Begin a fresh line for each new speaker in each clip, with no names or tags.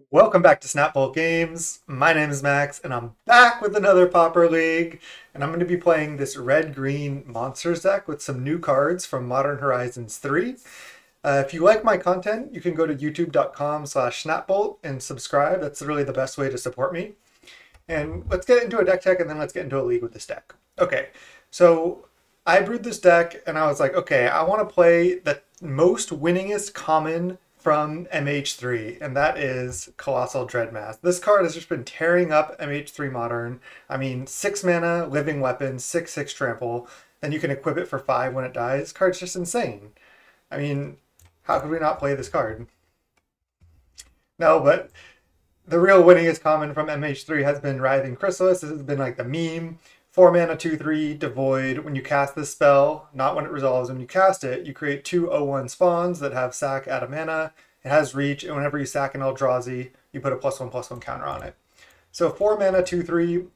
Welcome back to Snapbolt Games. My name is Max, and I'm back with another Pauper League. And I'm going to be playing this red-green monsters deck with some new cards from Modern Horizons 3. If you like my content, you can go to youtube.com/snapbolt and subscribe. That's really the best way to support me. And let's get into a deck check, and then let's get into a league with this deck. Okay, so I brewed this deck, and I was like, okay, I want to play the most winningest common from MH3, and that is Colossal Dreadmass. This card has just been tearing up MH3 Modern. I mean, 6 mana, living weapon, 6/6 trample, then you can equip it for 5 when it dies. This card's just insane. I mean, how could we not play this card? No, but the real winningest common from MH3 has been Writhing Chrysalis. This has been like the meme. 4 mana, 2/3, devoid. When you cast this spell, not when it resolves, when you cast it, you create 2 0/1 spawns that have sack, add a mana. It has reach, and whenever you sack an Eldrazi, you put a +1/+1 counter on it. So 4 mana, 2/3,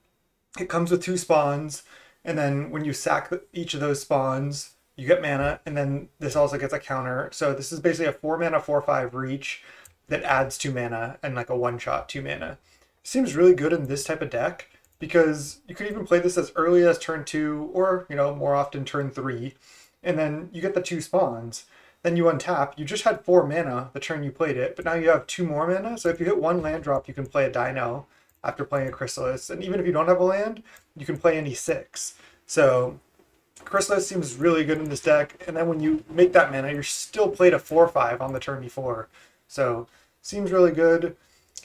it comes with 2 spawns, and then when you sack each of those spawns, you get mana, and then this also gets a counter. So this is basically a 4 mana, 4/5 reach that adds 2 mana and like a one-shot 2 mana. It seems really good in this type of deck, because you could even play this as early as turn 2 or, more often turn 3, and then you get the 2 spawns. Then you untap. You just had 4 mana the turn you played it, but now you have 2 more mana. So if you hit 1 land drop, you can play a Dino after playing a Chrysalis. And even if you don't have a land, you can play any 6. So Chrysalis seems really good in this deck. And then when you make that mana, you're still played a 4/5 on the turn before. So seems really good.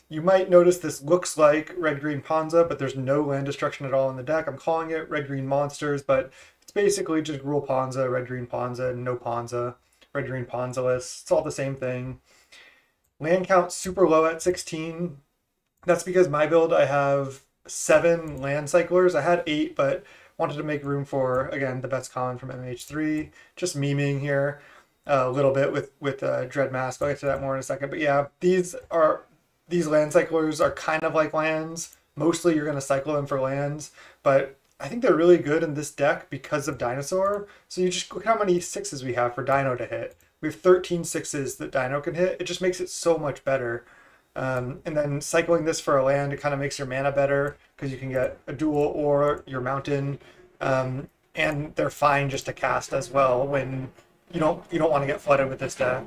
You might notice this looks like red-green Ponza, but there's no land destruction at all in the deck. I'm calling it red-green monsters, but it's basically just Gruul Ponza, red-green Ponza, no Ponza, red-green Ponzalis. It's all the same thing. Land count super low at 16. That's because my build, I have 7 land cyclers. I had 8, but wanted to make room for, again, the best common from MH3. Just memeing here a little bit with Dread Mask. I'll get to that more in a second. But yeah, these land cyclers are kind of like lands. Mostly you're going to cycle them for lands, but I think they're really good in this deck because of Dinosaur. So you just look how many 6s we have for Dino to hit. We have 13 6s that Dino can hit. It just makes it so much better. And then cycling this for a land, it kind of makes your mana better because you can get a dual or your mountain. And they're fine just to cast as well when you don't want to get flooded with this deck.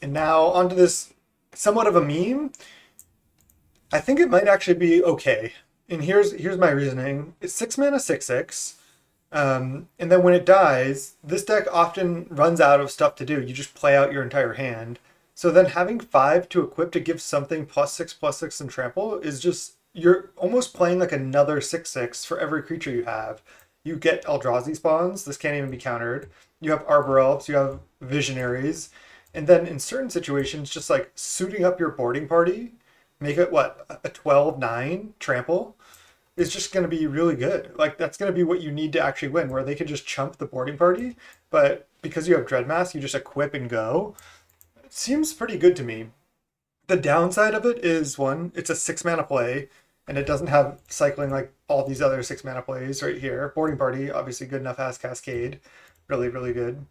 And now onto this somewhat of a meme. I think it might actually be okay. And here's my reasoning. It's 6 mana, 6/6. And then when it dies, this deck often runs out of stuff to do. You just play out your entire hand. So then having 5 to equip to give something +6/+6 and trample is just, you're almost playing like another 6/6 for every creature you have. You get Eldrazi spawns. This can't even be countered. You have Arbor Elves. You have Visionaries. And then in certain situations, just like suiting up your boarding party, make it what, a 12/9 trample, is just going to be really good. Like that's going to be what you need to actually win, where they could just chump the boarding party, but because you have Dreadmass, you just equip and go. It seems pretty good to me. The downside of it is, one, it's a 6 mana play, and it doesn't have cycling like all these other 6 mana plays right here. Boarding party, obviously good enough, has Cascade, really, really good,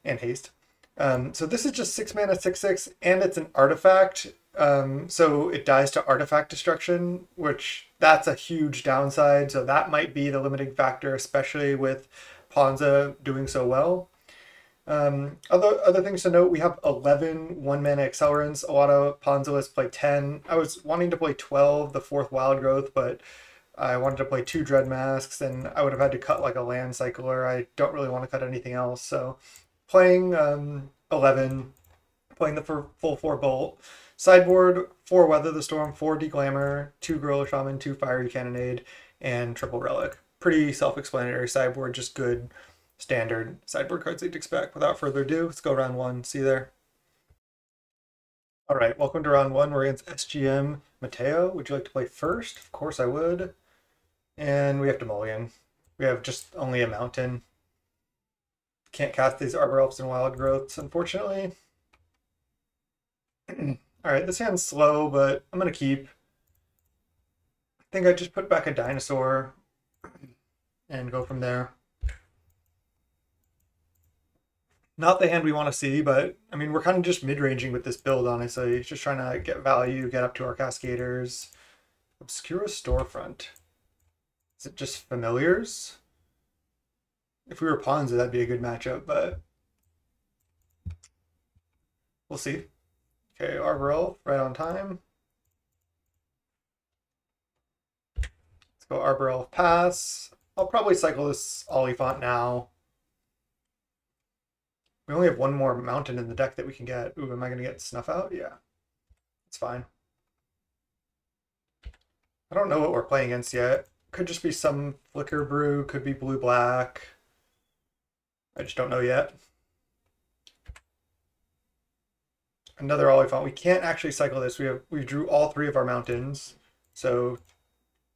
and haste. So this is just 6 mana, 6/6, and it's an artifact. So it dies to artifact destruction, which that's a huge downside. So that might be the limiting factor, especially with Ponza doing so well. Other things to note, we have 11 1-mana accelerants. A lot of Ponza lists play 10. I was wanting to play 12, the 4th Wild Growth, but I wanted to play 2 Dread Masks, and I would have had to cut like a land cycler. I don't really want to cut anything else, so playing 11, playing the full 4 Bolt. Sideboard, 4 Weather the Storm, 4 Deglamour, 2 Gorilla Shaman, 2 Fiery Cannonade, and Triple Relic. Pretty self-explanatory sideboard, just good standard sideboard cards that you'd expect. Without further ado, let's go round 1. See you there. All right, welcome to round 1. We're against SGM Mateo. Would you like to play first? Of course I would. And we have to mulligan. We have just only a mountain. Can't cast these Arbor Elves and Wild Growths, unfortunately. Alright, this hand's slow, but I'm going to keep. I think I just put back a Dinosaur and go from there. Not the hand we want to see, but I mean, we're kind of just mid-ranging with this build, honestly. Just trying to get value, get up to our Cascaders. Obscura Storefront. Is it just familiars? If we were pawns, that'd be a good matchup, but we'll see. Okay, Arbor Elf, right on time. Let's go Arbor Elf pass. I'll probably cycle this Oliphant now. We only have one more mountain in the deck that we can get. Ooh, am I going to get Snuff Out? Yeah, it's fine. I don't know what we're playing against yet. Could just be some Flicker Brew, could be blue-black. I just don't know yet. Another Oliphant. We can't actually cycle this. We drew all three of our mountains, so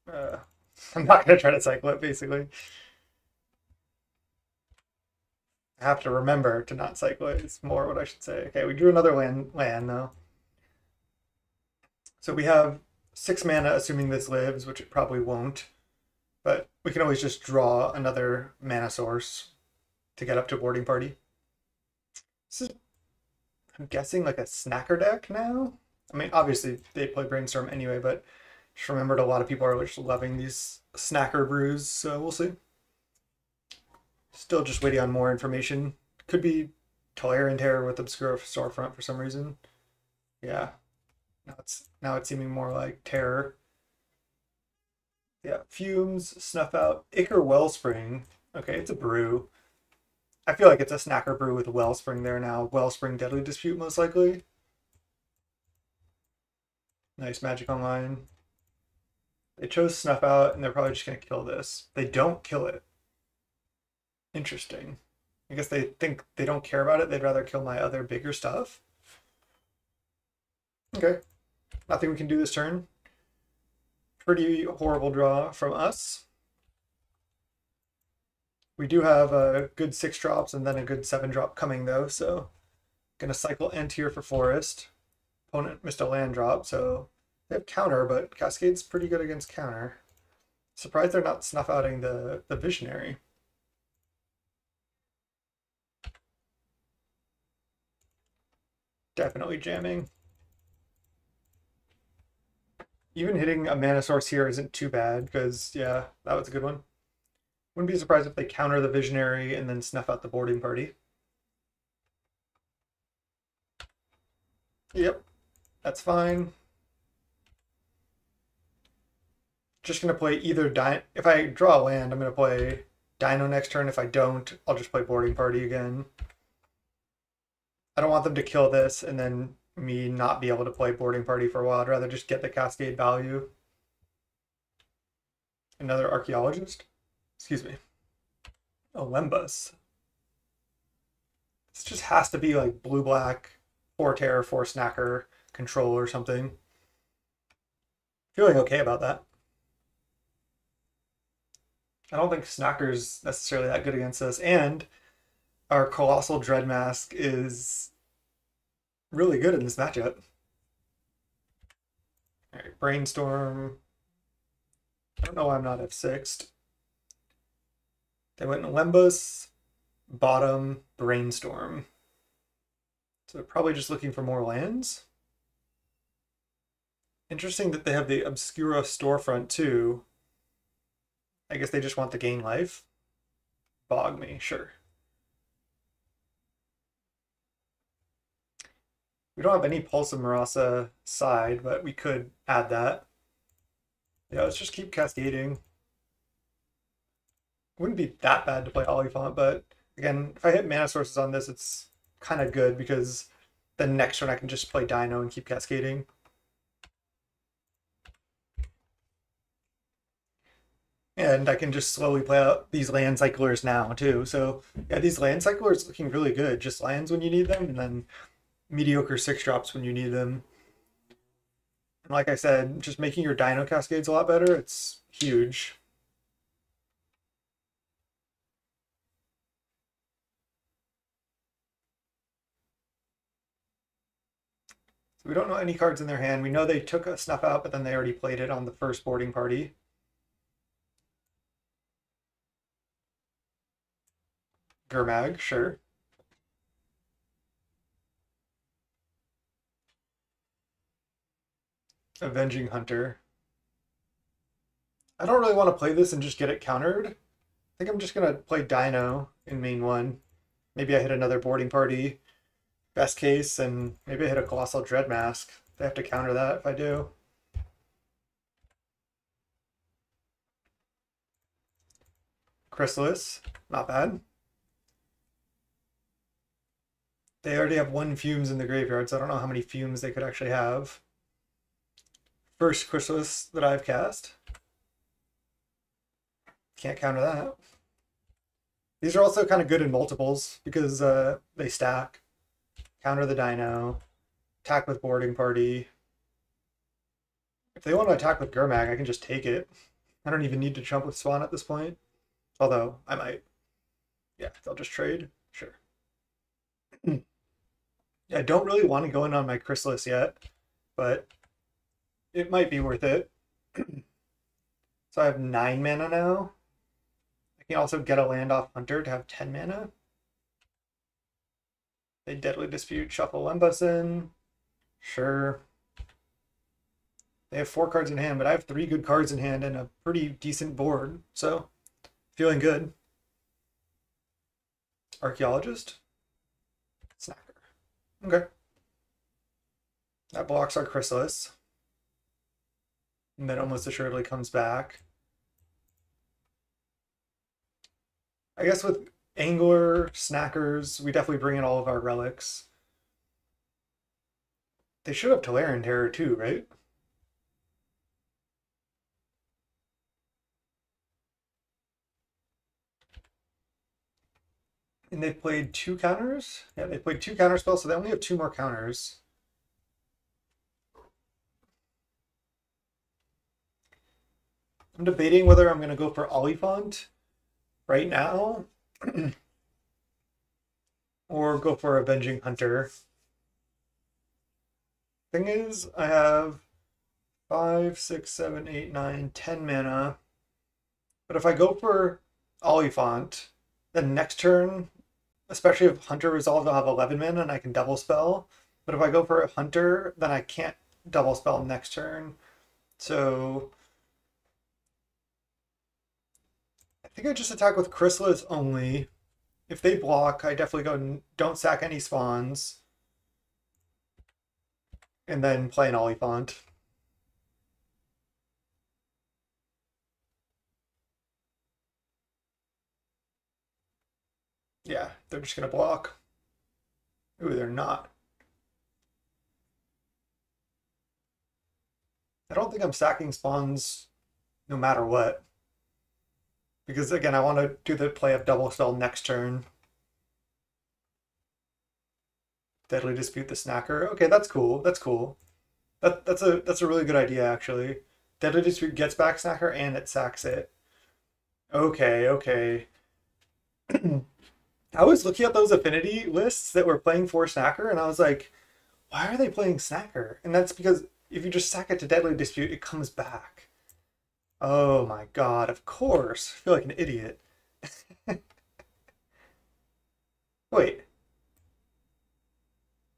I'm not going to try to cycle it, basically. I have to remember to not cycle it. It's more what I should say. Okay, we drew another land though. So we have 6 mana, assuming this lives, which it probably won't. But we can always just draw another mana source to get up to boarding party. This is, I'm guessing, like a snacker deck now. I mean, obviously they play Brainstorm anyway, but just remembered a lot of people are just loving these snacker brews, so we'll see. Still just waiting on more information. Could be Tolarian Terror with Obscura Storefront for some reason. Yeah. Now it's seeming more like Terror. Yeah, Fumes, Snuff Out, Ichor Wellspring. Okay, it's a brew. I feel like it's a snacker brew with Wellspring there now. Wellspring Deadly Dispute, most likely. Nice Magic Online. They chose Snuff Out, and they're probably just going to kill this. They don't kill it. Interesting. I guess they think they don't care about it. They'd rather kill my other bigger stuff. Okay. Nothing we can do this turn. Pretty horrible draw from us. We do have a good 6 drops and then a good 7 drop coming though, so gonna cycle End here for Forest. Opponent missed a land drop, so they have counter, but Cascade's pretty good against counter. Surprised they're not snuff outing the Visionary. Definitely jamming. Even hitting a mana source here isn't too bad, because, yeah, that was a good one. Wouldn't be surprised if they counter the Visionary and then snuff out the boarding party. Yep, that's fine. Just going to play either if I draw a land, I'm going to play Dino next turn. If I don't, I'll just play boarding party again. I don't want them to kill this and then me not be able to play boarding party for a while. I'd rather just get the Cascade value. Another Archaeologist? Excuse me. Olembus. This just has to be like blue-black, 4 terror, 4 snacker, control or something. Feeling okay about that. I don't think snacker's necessarily that good against us, and our Colossal Dread Mask is really good in this matchup. All right, Brainstorm. I don't know why I'm not F6'd. They went Lembus, bottom, Brainstorm. So they're probably just looking for more lands. Interesting that they have the Obscura Storefront too. I guess they just want to gain life. Bog me, sure. We don't have any Pulse of Marasa side, but we could add that. Yeah, let's just keep cascading. Wouldn't be that bad to play Oliphant, but again, if I hit mana sources on this, it's kind of good because the next turn I can just play Dino and keep cascading. And I can just slowly play out these land cyclers now too. So yeah, these land cyclers looking really good. Just lands when you need them, and then mediocre 6 drops when you need them. And like I said, just making your Dino cascades a lot better, it's huge. So we don't know any cards in their hand. We know they took a snuff out, but then they already played it on the first boarding party. Gurmag, sure. Avenging Hunter. I don't really want to play this and just get it countered. I think I'm just going to play Dino in main one. Maybe I hit another boarding party, best case, and maybe I hit a Colossal Dread Mask. They have to counter that if I do. Chrysalis, not bad. They already have 1 Fumes in the graveyard, so I don't know how many Fumes they could actually have. First Chrysalis that I've cast. Can't counter that. These are also kind of good in multiples because they stack. Counter the Dino. Attack with Boarding Party. If they want to attack with Gurmag, I can just take it. I don't even need to jump with Swan at this point. Although, I might. Yeah, they'll just trade. Sure. I don't really want to go in on my Chrysalis yet, but it might be worth it. So I have 9 mana now. I can also get a land off Hunter to have 10 mana. They Deadly Dispute, shuffle Lembas in. Sure. They have 4 cards in hand, but I have 3 good cards in hand and a pretty decent board, so feeling good. Archaeologist. Snacker. Okay. That blocks our Chrysalis. And then almost assuredly comes back. I guess with Angler, Snackers, we definitely bring in all of our relics. They should have Tolarian Terror too, right? And they played 2 counters? Yeah, they played 2 counter spells, so they only have 2 more counters. I'm debating whether I'm going to go for Oliphant right now or go for Avenging Hunter. Thing is, I have 5, 6, 7, 8, 9, 10 mana. But if I go for Oliphant, then next turn, especially if Hunter resolves, I'll have 11 mana and I can double spell. But if I go for a Hunter, then I can't double spell next turn. So I think I just attack with Chrysalis only. If they block, I definitely go don't sack any spawns. And then play an Oliphant. Yeah, they're just going to block. Ooh, they're not. I don't think I'm sacking spawns no matter what. Because again, I want to do the play of double spell next turn. Deadly Dispute the Snacker. Okay, that's cool. That's cool. That's a really good idea actually. Deadly Dispute gets back Snacker and it sacks it. Okay, okay. I was looking at those affinity lists that were playing for Snacker, and I was like, why are they playing Snacker? And that's because if you just sack it to Deadly Dispute, it comes back. Oh my god, of course. I feel like an idiot. Wait.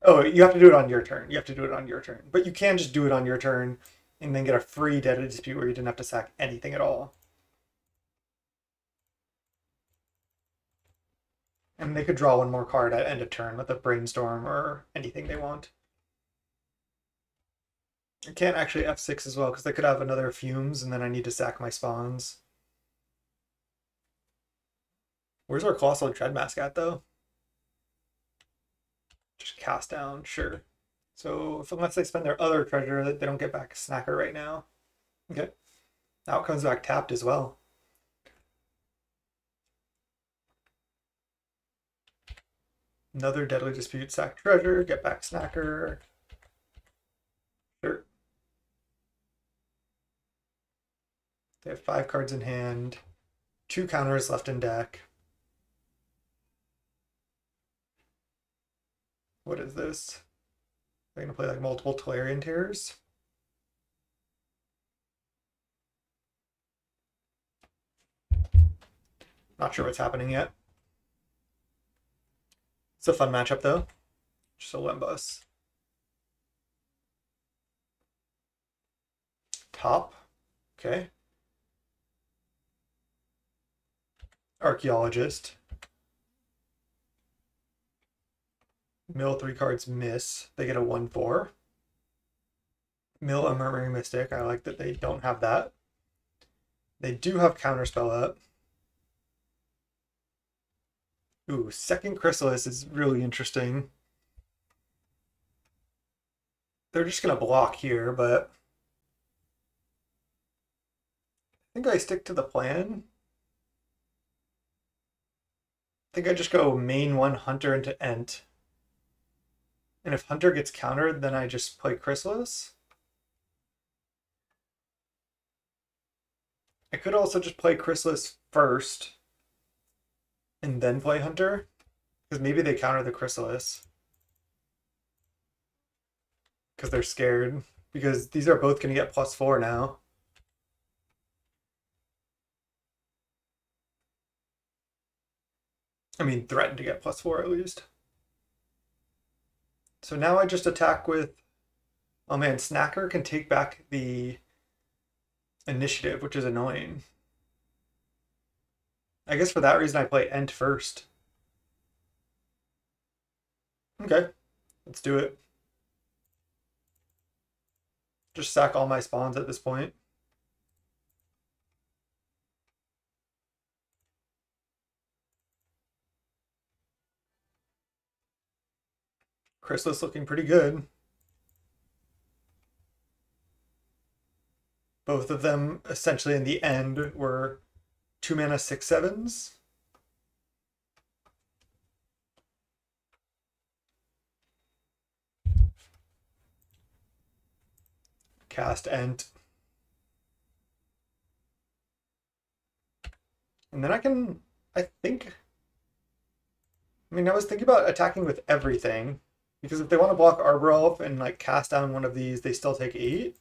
Oh, you have to do it on your turn. You have to do it on your turn. But you can just do it on your turn and then get a free Deadly Dispute where you didn't have to sack anything at all. And they could draw 1 more card at end of turn with a Brainstorm or anything they want. I can't actually F6 as well because they could have another Fumes and then I need to sack my spawns. Where's our Colossal Dreadmask at though? Just cast down, sure. So unless they spend their other treasure, they don't get back a Snacker right now. Okay. Now it comes back tapped as well. Another Deadly Dispute, sack treasure, get back Snacker. Sure. They have 5 cards in hand, 2 counters left in deck. What is this? They're gonna play like multiple Tolarian Terrors. Not sure what's happening yet. It's a fun matchup though. Just a Lembas. Top. Okay. Archaeologist. Mill 3 cards miss. They get a 1/4. Mill a Murmuring Mystic. I like that they don't have that. They do have Counterspell up. Ooh, second Chrysalis is really interesting. They're just going to block here, but I think I stick to the plan. I think I just go main one Hunter into Ent. And if Hunter gets countered, then I just play Chrysalis. I could also just play Chrysalis first and then play Hunter, because maybe they counter the Chrysalis. Because they're scared. Because these are both going to get +4 now. I mean, threaten to get +4 at least. So now I just attack with... Oh man, Snacker can take back the initiative, which is annoying. I guess for that reason I play Ent first. Okay, let's do it. Just sack all my spawns at this point. Chrysalis looking pretty good. Both of them essentially in the end were 2 mana 6/7s. Cast Ent. And then I can, I mean, I was thinking about attacking with everything, because if they want to block Arbor Elf and like cast down one of these, they still take 8.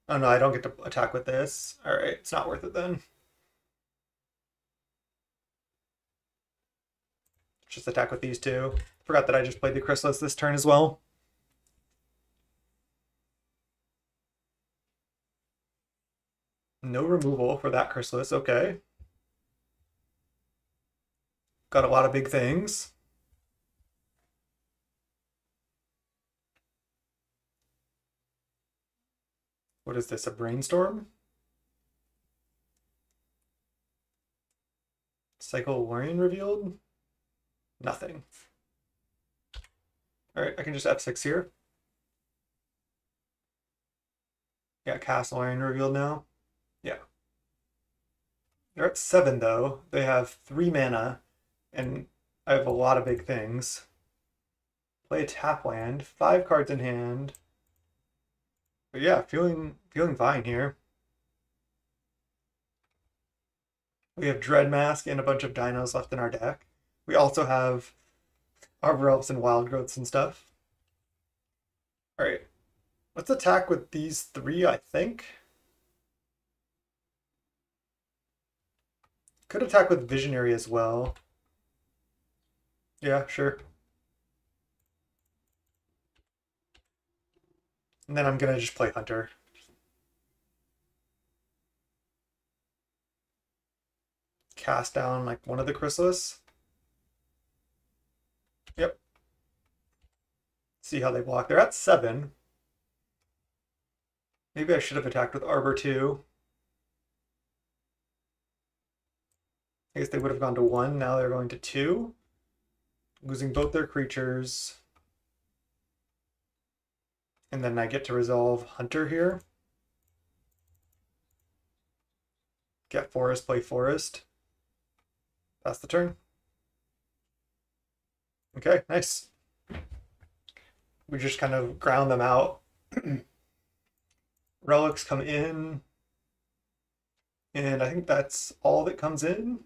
Oh no, I don't get to attack with this. All right, it's not worth it then. Just attack with these two. Forgot that I just played the Chrysalis this turn as well. No removal for that Chrysalis, okay. Got a lot of big things. What is this, a Brainstorm? Cycle Warrior revealed? Nothing. Alright, I can just F6 here. Yeah, Castle Warrior revealed now. Yeah. They're at 7 though. They have 3 mana, and I have a lot of big things. Play a tap land, 5 cards in hand. But yeah, feeling fine here. We have Dread Mask and a bunch of dinos left in our deck. We also have Arbor Elves and Wild Growths and stuff. Alright, let's attack with these 3, I think. Could attack with Visionary as well. Yeah, sure. And then I'm gonna just play Hunter. Cast down like one of the Chrysalis. Yep. See how they block. They're at 7. Maybe I should have attacked with Arbor too. I guess they would have gone to 1. Now they're going to 2. Losing both their creatures. And then I get to resolve Hunter here. Get Forest, play Forest. That's the turn. Okay, nice. We just kind of ground them out. Relics come in. And I think that's all that comes in.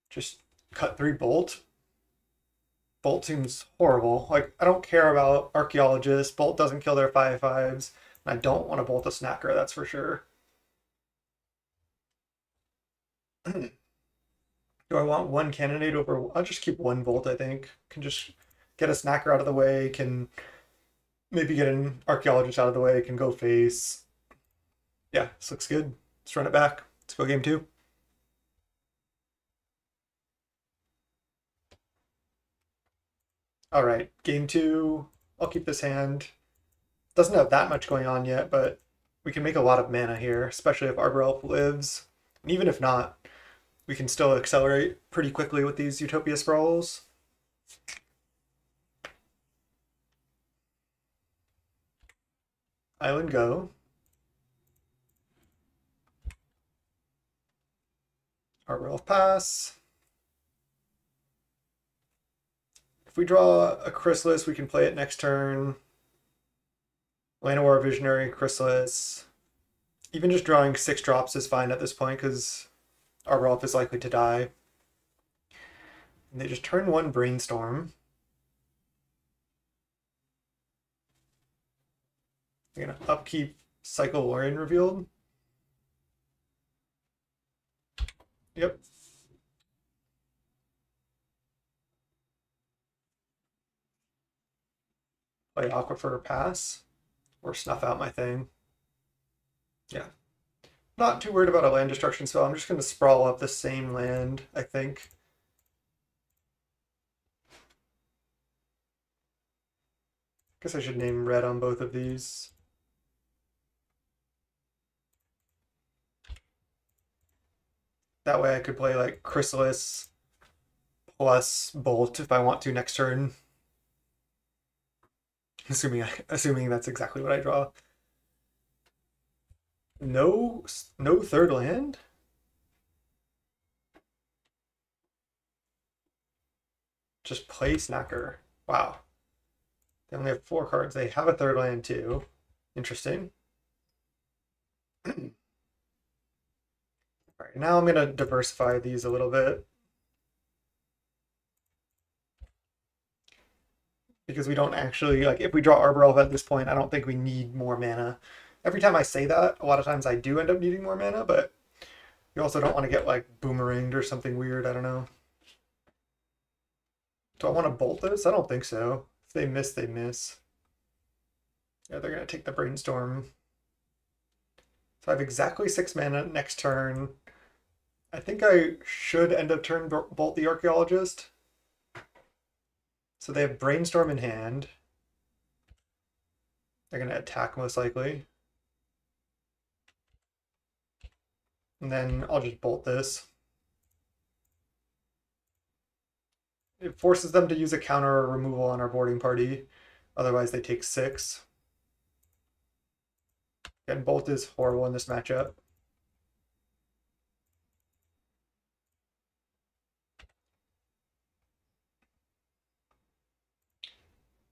Just cut 3 Bolt. Bolt seems horrible. Like, I don't care about Archaeologists. Bolt doesn't kill their 5/5s. And I don't want to Bolt a Snacker, that's for sure. Do I want 1 Cannonade over... I'll just keep 1 Bolt, I think. Can just get a Snacker out of the way. Can maybe get an archaeologist out of the way, can go face. Yeah, this looks good. Let's run it back. Let's go game 2. All right, game 2. I'll keep this hand. Doesn't have that much going on yet, but we can make a lot of mana here, especially if Arbor Elf lives. And even if not, we can still accelerate pretty quickly with these Utopia Sprawls. Island go. Arbor Elf pass. If we draw a Chrysalis, we can play it next turn. Llanowar Visionary, Chrysalis. Even just drawing 6 drops is fine at this point because Arbor Elf is likely to die. And they just turn 1 Brainstorm. They're gonna upkeep Cycle Lorien Revealed. Yep. Play Aquifer pass or snuff out my thing. Yeah. Not too worried about a land destruction spell. I'm just going to sprawl up the same land, I think. Guess I should name red on both of these. That way I could play like Chrysalis plus Bolt if I want to next turn. Assuming that's exactly what I draw. No third land? Just play Snacker. Wow. They only have 4 cards. They have a third land too. Interesting. Alright, now I'm gonna diversify these a little bit. Because we don't actually, like, if we draw Arbor Elf at this point, I don't think we need more mana. Every time I say that, a lot of times I do end up needing more mana, but you also don't want to get, like, boomeranged or something weird, I don't know. Do I want to bolt this? I don't think so. If they miss, they miss. Yeah, they're going to take the Brainstorm. So I have exactly 6 mana next turn. I think I should end up turn Bolt the Archaeologist. So they have Brainstorm in hand. They're going to attack most likely. And then I'll just bolt this. It forces them to use a counter or removal on our boarding party. Otherwise they take 6. And bolt is horrible in this matchup.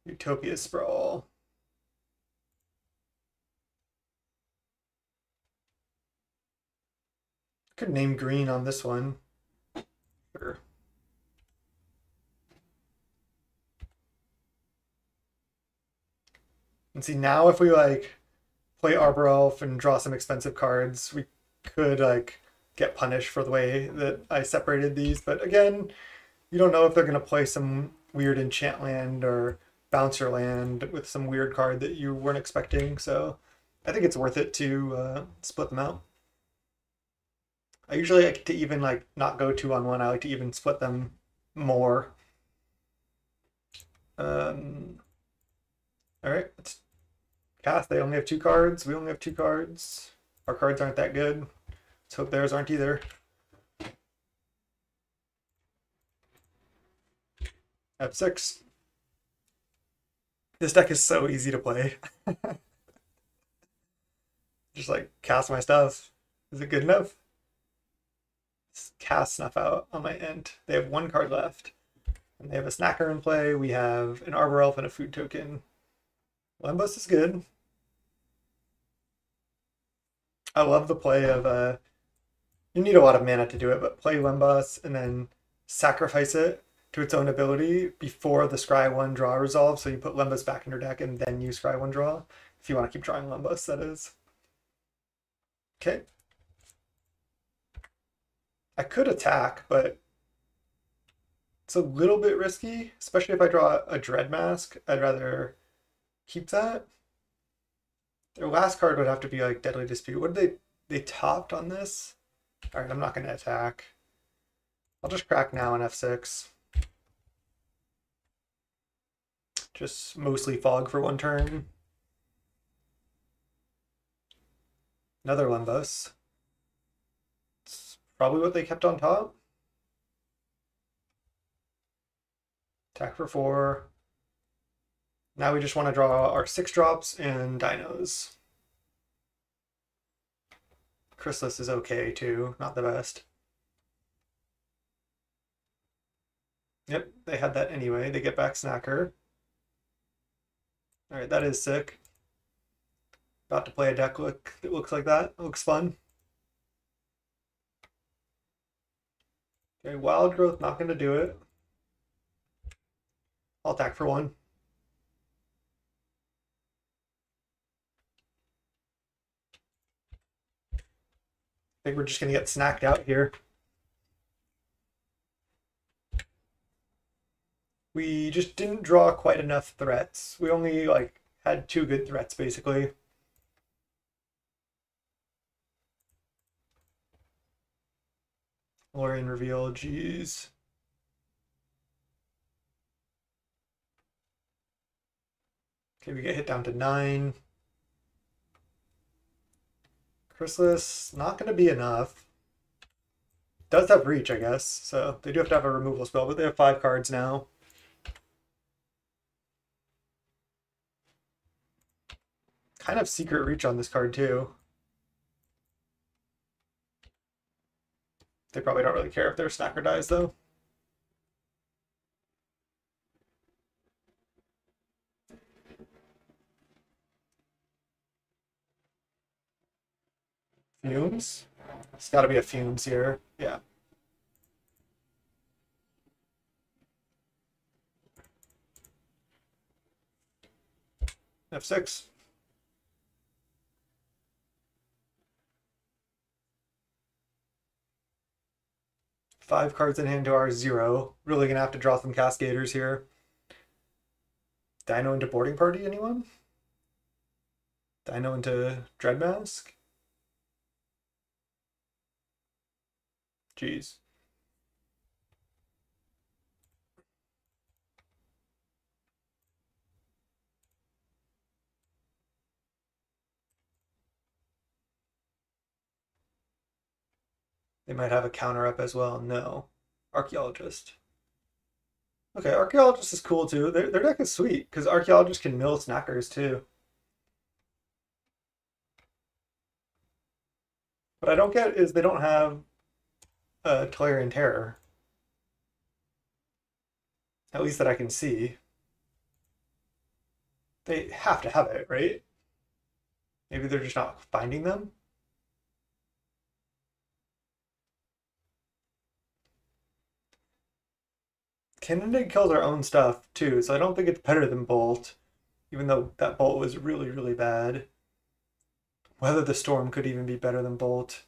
Utopia Sprawl. Could name green on this one. Sure. And see, now if we like play Arbor Elf and draw some expensive cards, we could like get punished for the way that I separated these. But again, you don't know if they're going to play some weird enchant land or bouncer land with some weird card that you weren't expecting. So I think it's worth it to split them out. I usually like to even like not go 2-on-1. I like to even split them more. All right, let's cast. They only have 2 cards. We only have 2 cards. Our cards aren't that good. Let's hope theirs aren't either. F6. This deck is so easy to play. Just like cast my stuff. Is it good enough? Just cast Snuff Out on my end. They have 1 card left. And they have a Snacker in play. We have an Arbor Elf and a food token. Lembas is good. I love the play of you need a lot of mana to do it, but play Lembas and then sacrifice it to its own ability before the Scry 1 draw resolves. So you put Lembas back in your deck and then use Scry 1 draw. If you want to keep drawing Lembas, that is. Okay. I could attack, but it's a little bit risky, especially if I draw a Dread Mask. I'd rather keep that. Their last card would have to be like Deadly Dispute. What did they topped on this? All right, I'm not going to attack. I'll just crack now on F6. Just mostly fog for one turn. Another Limbus. It's probably what they kept on top. Attack for 4. Now we just want to draw our 6-drops and dinos. CHRYSALIS is okay too, not the best. Yep, they had that anyway. They get back Snacker. Alright, that is sick. About to play a deck that looks like that. It looks fun. Okay, Wild Growth, not going to do it. I'll attack for 1. I think we're just going to get snacked out here. We just didn't draw quite enough threats. We only had 2 good threats basically. Lorien Reveal, geez. Okay, we get hit down to 9. CHRYSALIS, not going to be enough. Does have reach, I guess, so they do have to have a removal spell, but they have 5 cards now. Kind of secret reach on this card, too. They probably don't really care if their Snacker dies, though. Fumes? It's got to be a Fumes here. Yeah. F6. Five cards in hand to our 0. Really gonna have to draw some Cascaders here. Dino into Boarding Party, anyone? Dino into Dreadmask? Jeez. They might have a counter up as well. No. Archaeologist. Okay, Archaeologist is cool too. Their deck is sweet, because Archaeologist can mill Snackers too. What I don't get is they don't have Tolarian Terror. At least that I can see. They have to have it, right? Maybe they're just not finding them? Canonade kills our own stuff too, so I don't think it's better than Bolt, even though that Bolt was really, really bad. Weather the Storm could even be better than Bolt.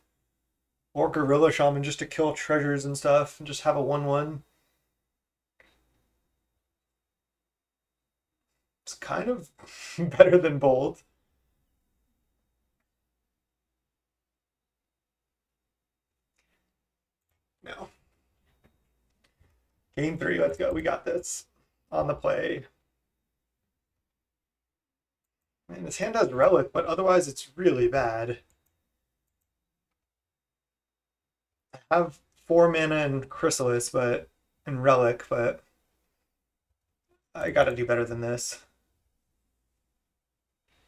Or Gorilla Shaman just to kill treasures and stuff, and just have a 1/1. It's kind of better than Bolt. No. Game 3, let's go. We got this. On the play. Man, this hand has Relic, but otherwise it's really bad. I have 4 mana and CHRYSALIS, and Relic, but I gotta do better than this.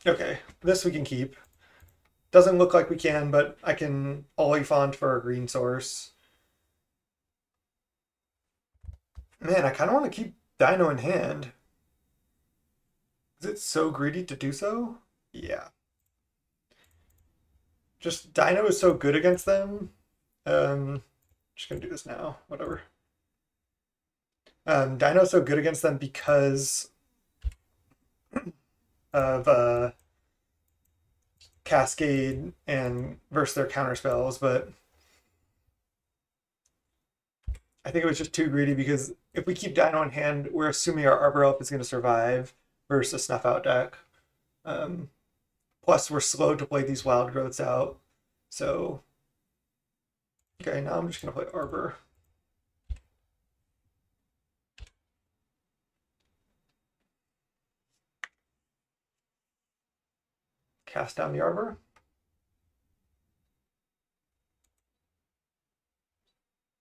Okay, this we can keep. Doesn't look like we can, but I can Oliphant for a green source. Man, I kind of want to keep Dino in hand. Is it so greedy to do so? Yeah. Just Dino is so good against them. Just gonna do this now. Whatever. Dino's so good against them because of Cascade and versus their counter spells, but I think it was just too greedy because if we keep Dino in hand, we're assuming our Arbor Elf is going to survive versus a Snuff Out deck. Um, Plus, we're slow to play these wild growths out. So, okay, now I'm just going to play Arbor. Cast down the Arbor.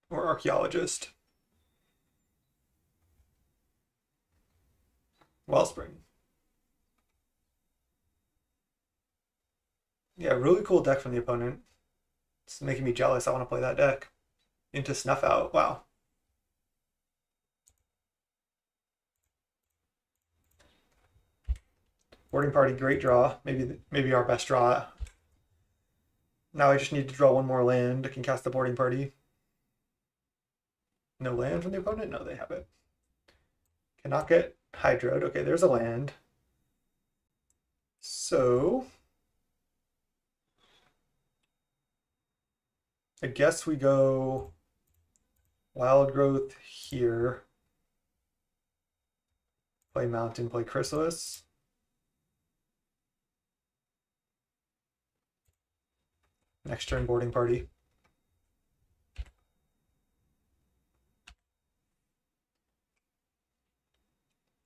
Or Archaeologist. Wellspring. Yeah, really cool deck from the opponent. It's making me jealous. I want to play that deck. Into Snuff Out. Wow. Boarding Party, great draw. Maybe our best draw. Now I just need to draw one more land. I can cast the Boarding Party. No land from the opponent? No, they have it. Cannot get Hydroed. Okay, there's a land. So I guess we go Wild Growth here. Play Mountain, play Chrysalis. Next turn, Boarding Party.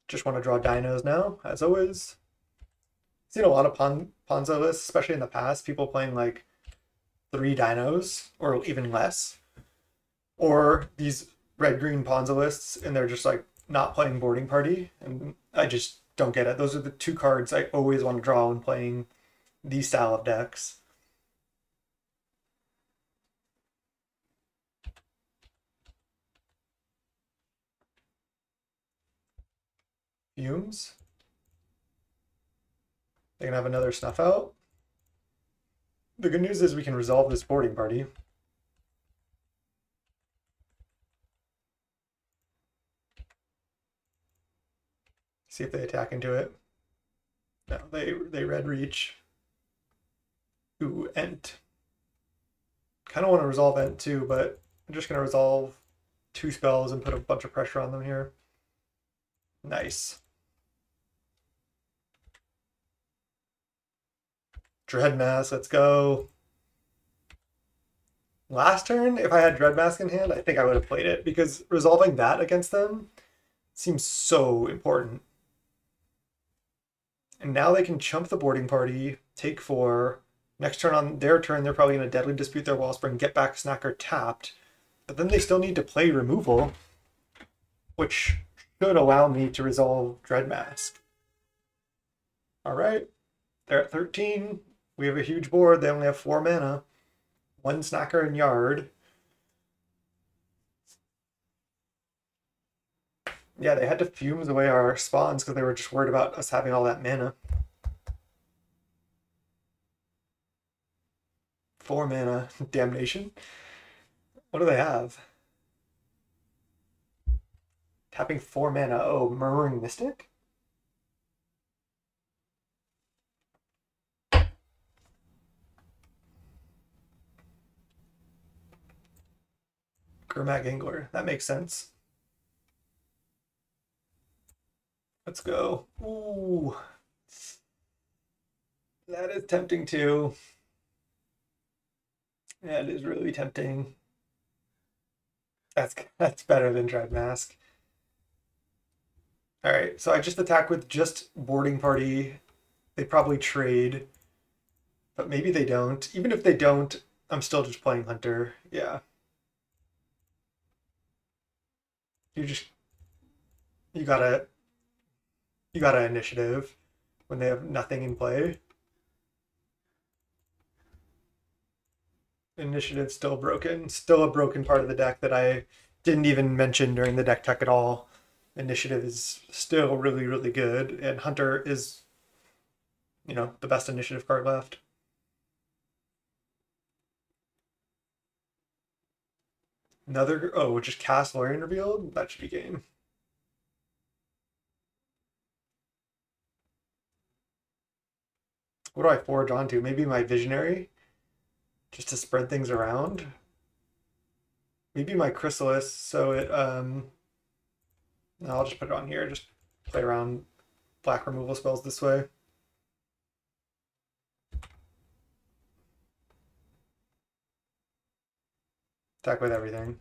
Just want to draw dinos now, as always. Seen a lot of Ponzo lists, especially in the past, people playing like 3 dinos or even less. Or these red-green Ponzo lists, and they're just like not playing Boarding Party. And I just don't get it. Those are the 2 cards I always want to draw when playing these style of decks. Fumes. They can have another Snuff Out. The good news is we can resolve this Boarding Party. See if they attack into it. No, they red reach. Ooh, Ent. Kind of want to resolve Ent too, but I'm just going to resolve 2 spells and put a bunch of pressure on them here. Nice. Dreadmask, let's go. Last turn, if I had Dreadmask in hand, I think I would have played it because resolving that against them seems so important. And now they can chump the Boarding Party, take 4. Next turn on their turn, they're probably going to Deadly Dispute their Wellspring, get back Snacker tapped. But then they still need to play removal, which should allow me to resolve Dreadmask. All right, they're at 13. We have a huge board. They only have 4 mana. 1 Snacker and Yard. Yeah, they had to fumes away our spawns because they were just worried about us having all that mana. 4 mana. Damnation. What do they have? Tapping 4 mana. Oh, Murmuring Mystic? Gurmag Angler. That makes sense. Let's go. Ooh. That is tempting too. That is really tempting. That's better than Dreadmask. Alright, so I just attack with just Boarding Party. They probably trade. But maybe they don't. Even if they don't, I'm still just playing Hunter. Yeah. You gotta initiative when they have nothing in play. Initiative's still broken. Still a broken part of the deck that I didn't even mention during the deck tech at all. Initiative is still really, really good, and Hunter is, the best initiative card left. Another, just cast Lorien Revealed? That should be game. What do I forge onto? Maybe my Visionary? Just to spread things around? Maybe my Chrysalis, so it, no, I'll just put it on here, just play around black removal spells this way. Attack with everything.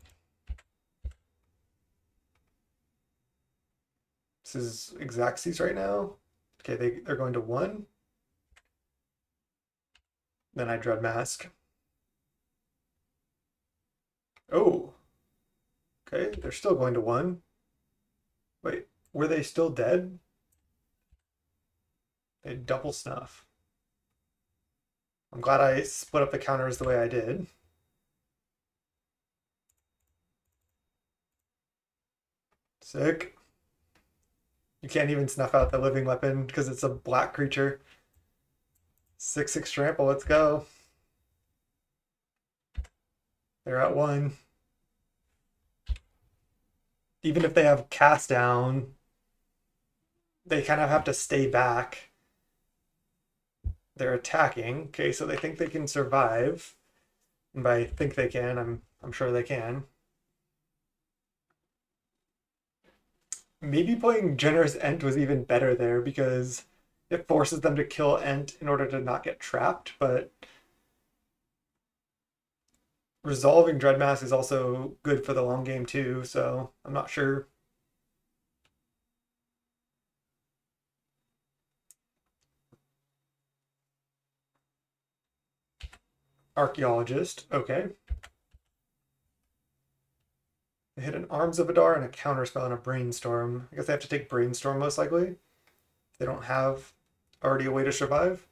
This is Xaxes right now. Okay, they're going to 1. Then I Dread Mask. Oh. Okay, they're still going to 1. Wait, were they still dead? They double snuff. I'm glad I split up the counters the way I did. Sick. You can't even snuff out the living weapon because it's a black creature. 6/6 trample, let's go. They're at 1. Even if they have cast down, they kind of have to stay back. They're attacking. Okay, so they think they can survive. And by think they can, I'm sure they can. Maybe playing Generous Ent was even better there because it forces them to kill Ent in order to not get trapped, but resolving Dreadmask is also good for the long game too, so I'm not sure. Archaeologist, okay. They hit an Arms of Adar and a counterspell and a Brainstorm. I guess they have to take Brainstorm most likely. They don't have already a way to survive.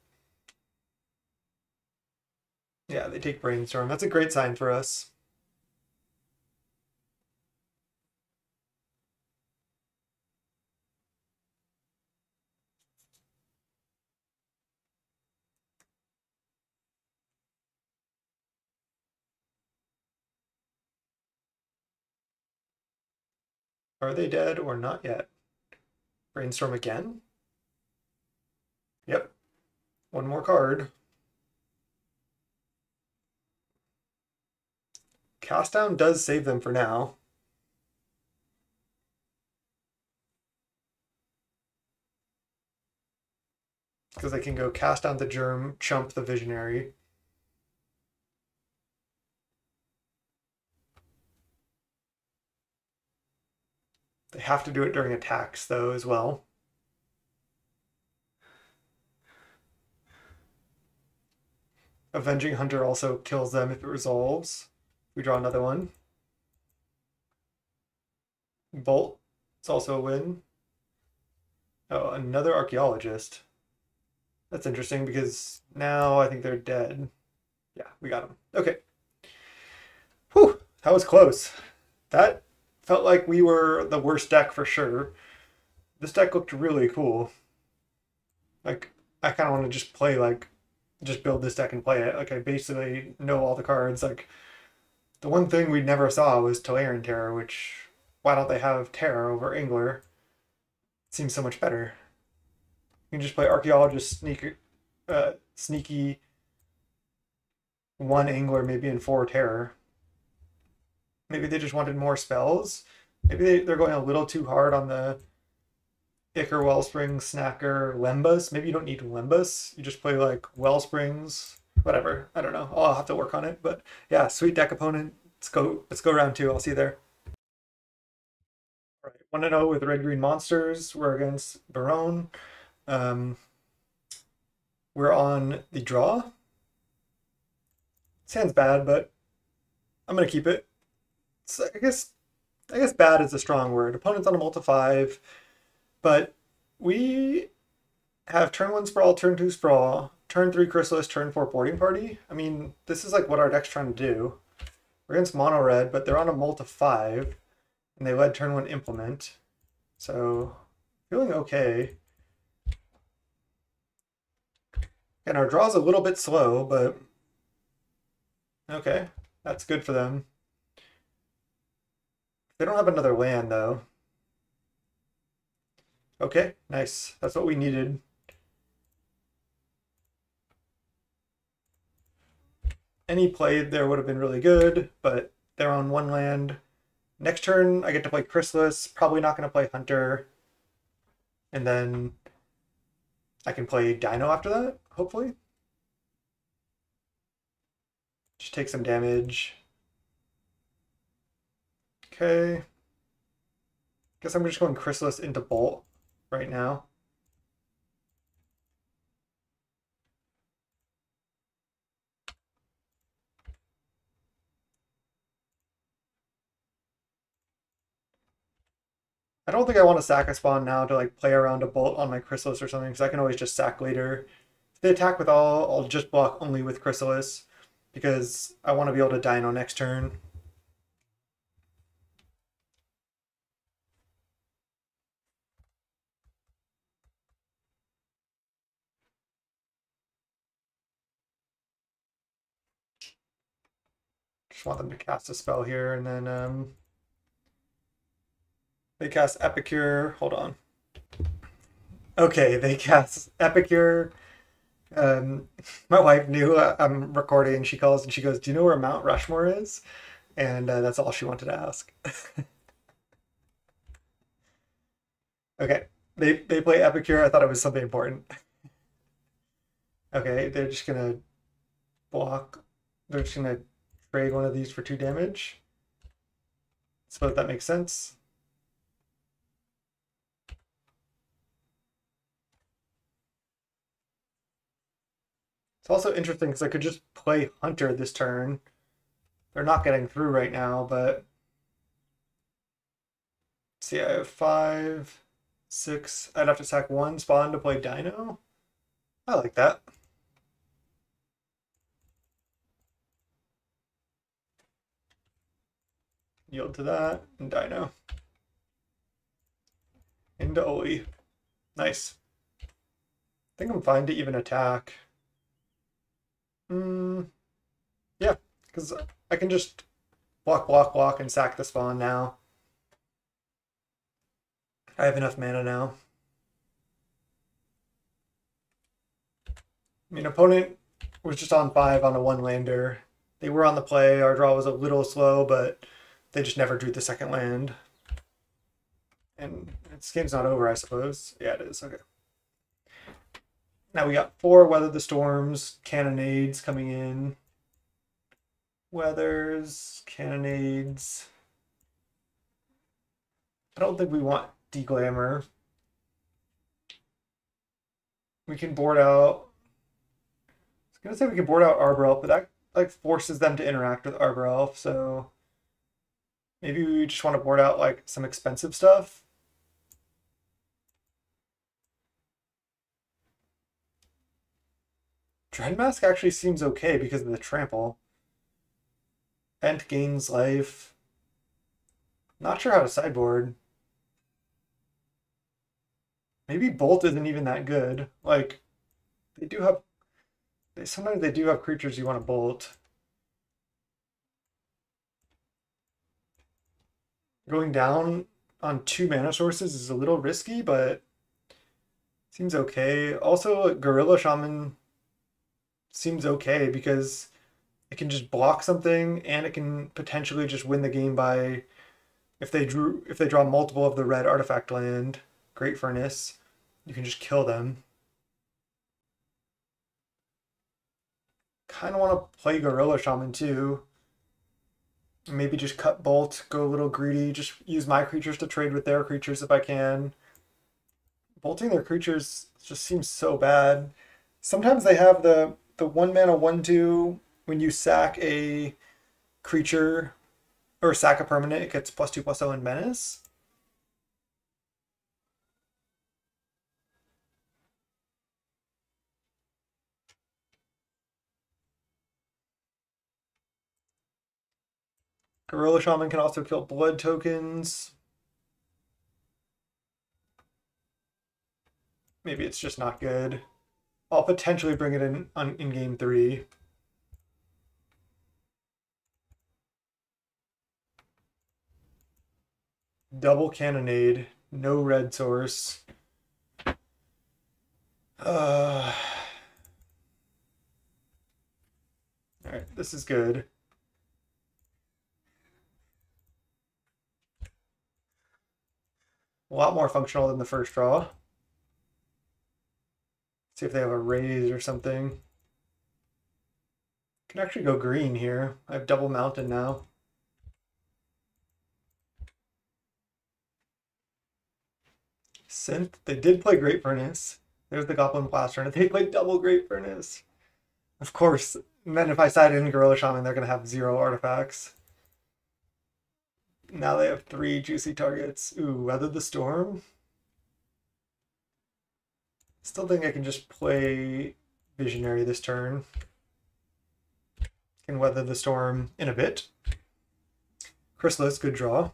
Yeah, they take Brainstorm. That's a great sign for us. Are they dead or not yet? Brainstorm again? Yep. One more card. Cast down does save them for now. Because they can go cast down the Germ, chump the Visionary. They have to do it during attacks, though, as well. Avenging Hunter also kills them if it resolves. We draw another one. Bolt. It's also a win. Oh, another Archaeologist. That's interesting because now I think they're dead. Yeah, we got them. Okay. Whew, that was close. That felt like we were the worst deck for sure. This deck looked really cool. Like, I kind of want to just play, like, just build this deck and play it. Like, I basically know all the cards. Like, the one thing we never saw was Tolarian Terror, which, why don't they have Terror over Angler? It seems so much better. You can just play Archaeologist, sneaky 1 Angler, maybe in 4 Terror. Maybe they just wanted more spells. Maybe they're going a little too hard on the Ichor, Wellspring, Snacker, Lembas. Maybe you don't need Lembas. You just play like Wellsprings, whatever. I don't know. I'll have to work on it. But yeah, sweet deck opponent. Let's go round 2. I'll see you there. All right, 1-0 with Red Green Monsters. We're against Barone. We're on the draw. Sounds bad, but I'm gonna keep it. So I guess bad is a strong word. Opponent's on a multi-5, but we have turn 1 Sprawl, turn 2 Sprawl, turn 3 Chrysalis, turn 4 Boarding Party. I mean, this is like what our deck's trying to do. We're against mono red, but they're on a multi-5, and they led turn 1 Implement. So, feeling okay. And our draw's a little bit slow, but okay, that's good for them. They don't have another land, though. Okay, nice. That's what we needed. Any play there would have been really good, but they're on 1 land. Next turn, I get to play Chrysalis. Probably not going to play Hunter. And then I can play Dino after that, hopefully. Just take some damage. Okay. Guess I'm just going Chrysalis into Bolt right now. I don't think I want to sack a spawn now to like play around a Bolt on my Chrysalis or something, because I can always just sack later. If they attack with all, I'll just block only with Chrysalis, because I want to be able to Dino next turn. Just want them to cast a spell here, and then they cast Epicure. Hold on. Okay, they cast Epicure. Um, my wife knew I'm recording. She calls and she goes, "Do you know where Mount Rushmore is?" And that's all she wanted to ask. Okay, they play Epicure. I thought it was something important. Okay, they're just gonna block. They're just gonna trade one of these for 2 damage. Suppose that makes sense. It's also interesting because I could just play Hunter this turn. They're not getting through right now, but see, I have 5, 6. I'd have to sack 1 spawn to play Dino. I like that. Yield to that and Dino. Into Oli. Nice. I think I'm fine to even attack. Yeah, because I can just block, block, block, and sack the spawn now. I have enough mana now. I mean, opponent was just on 5 on a 1-lander. They were on the play. Our draw was a little slow, but they just never drew the second land. And this game's not over, I suppose. Yeah, it is. Okay. Now we got 4 Weather the Storms, Cannonades coming in. Weathers, Cannonades. I don't think we want Deglamour. We can board out. I was gonna say we can board out Arbor Elf, but that like forces them to interact with Arbor Elf, so maybe we just want to board out like some expensive stuff. Dreadmask actually seems okay because of the trample. Ent gains life. Not sure how to sideboard. Maybe Bolt isn't even that good. Like, they do have... sometimes they do have creatures you want to Bolt. Going down on 2 mana sources is a little risky, but seems okay. Also, Gorilla Shaman seems okay because it can just block something and it can potentially just win the game by if they draw multiple of the red artifact land, Great Furnace, you can just kill them. Kind of want to play Gorilla Shaman too. Maybe just cut Bolt, go a little greedy, just use my creatures to trade with their creatures if I can. Bolting their creatures just seems so bad. Sometimes they have the 1 mana 1/2 when you sack a creature or sack a permanent, it gets +2/+0 in menace. Gorilla Shaman can also kill blood tokens. Maybe it's just not good. I'll potentially bring it in game 3. Double Cannonade, no red source. Alright, this is good. A lot more functional than the first draw. See if they have a raise or something. Can actually go green here. I have double mountain now. Synth. They did play Great Furnace. There's the Goblin Blaster, and they played double Great Furnace. Of course. And then if I side in Gorilla Shaman, they're going to have 0 artifacts. Now they have 3 juicy targets. Ooh, Weather the Storm. Still think I can just play Visionary this turn. Can Weather the Storm in a bit. Chrysalis, good draw.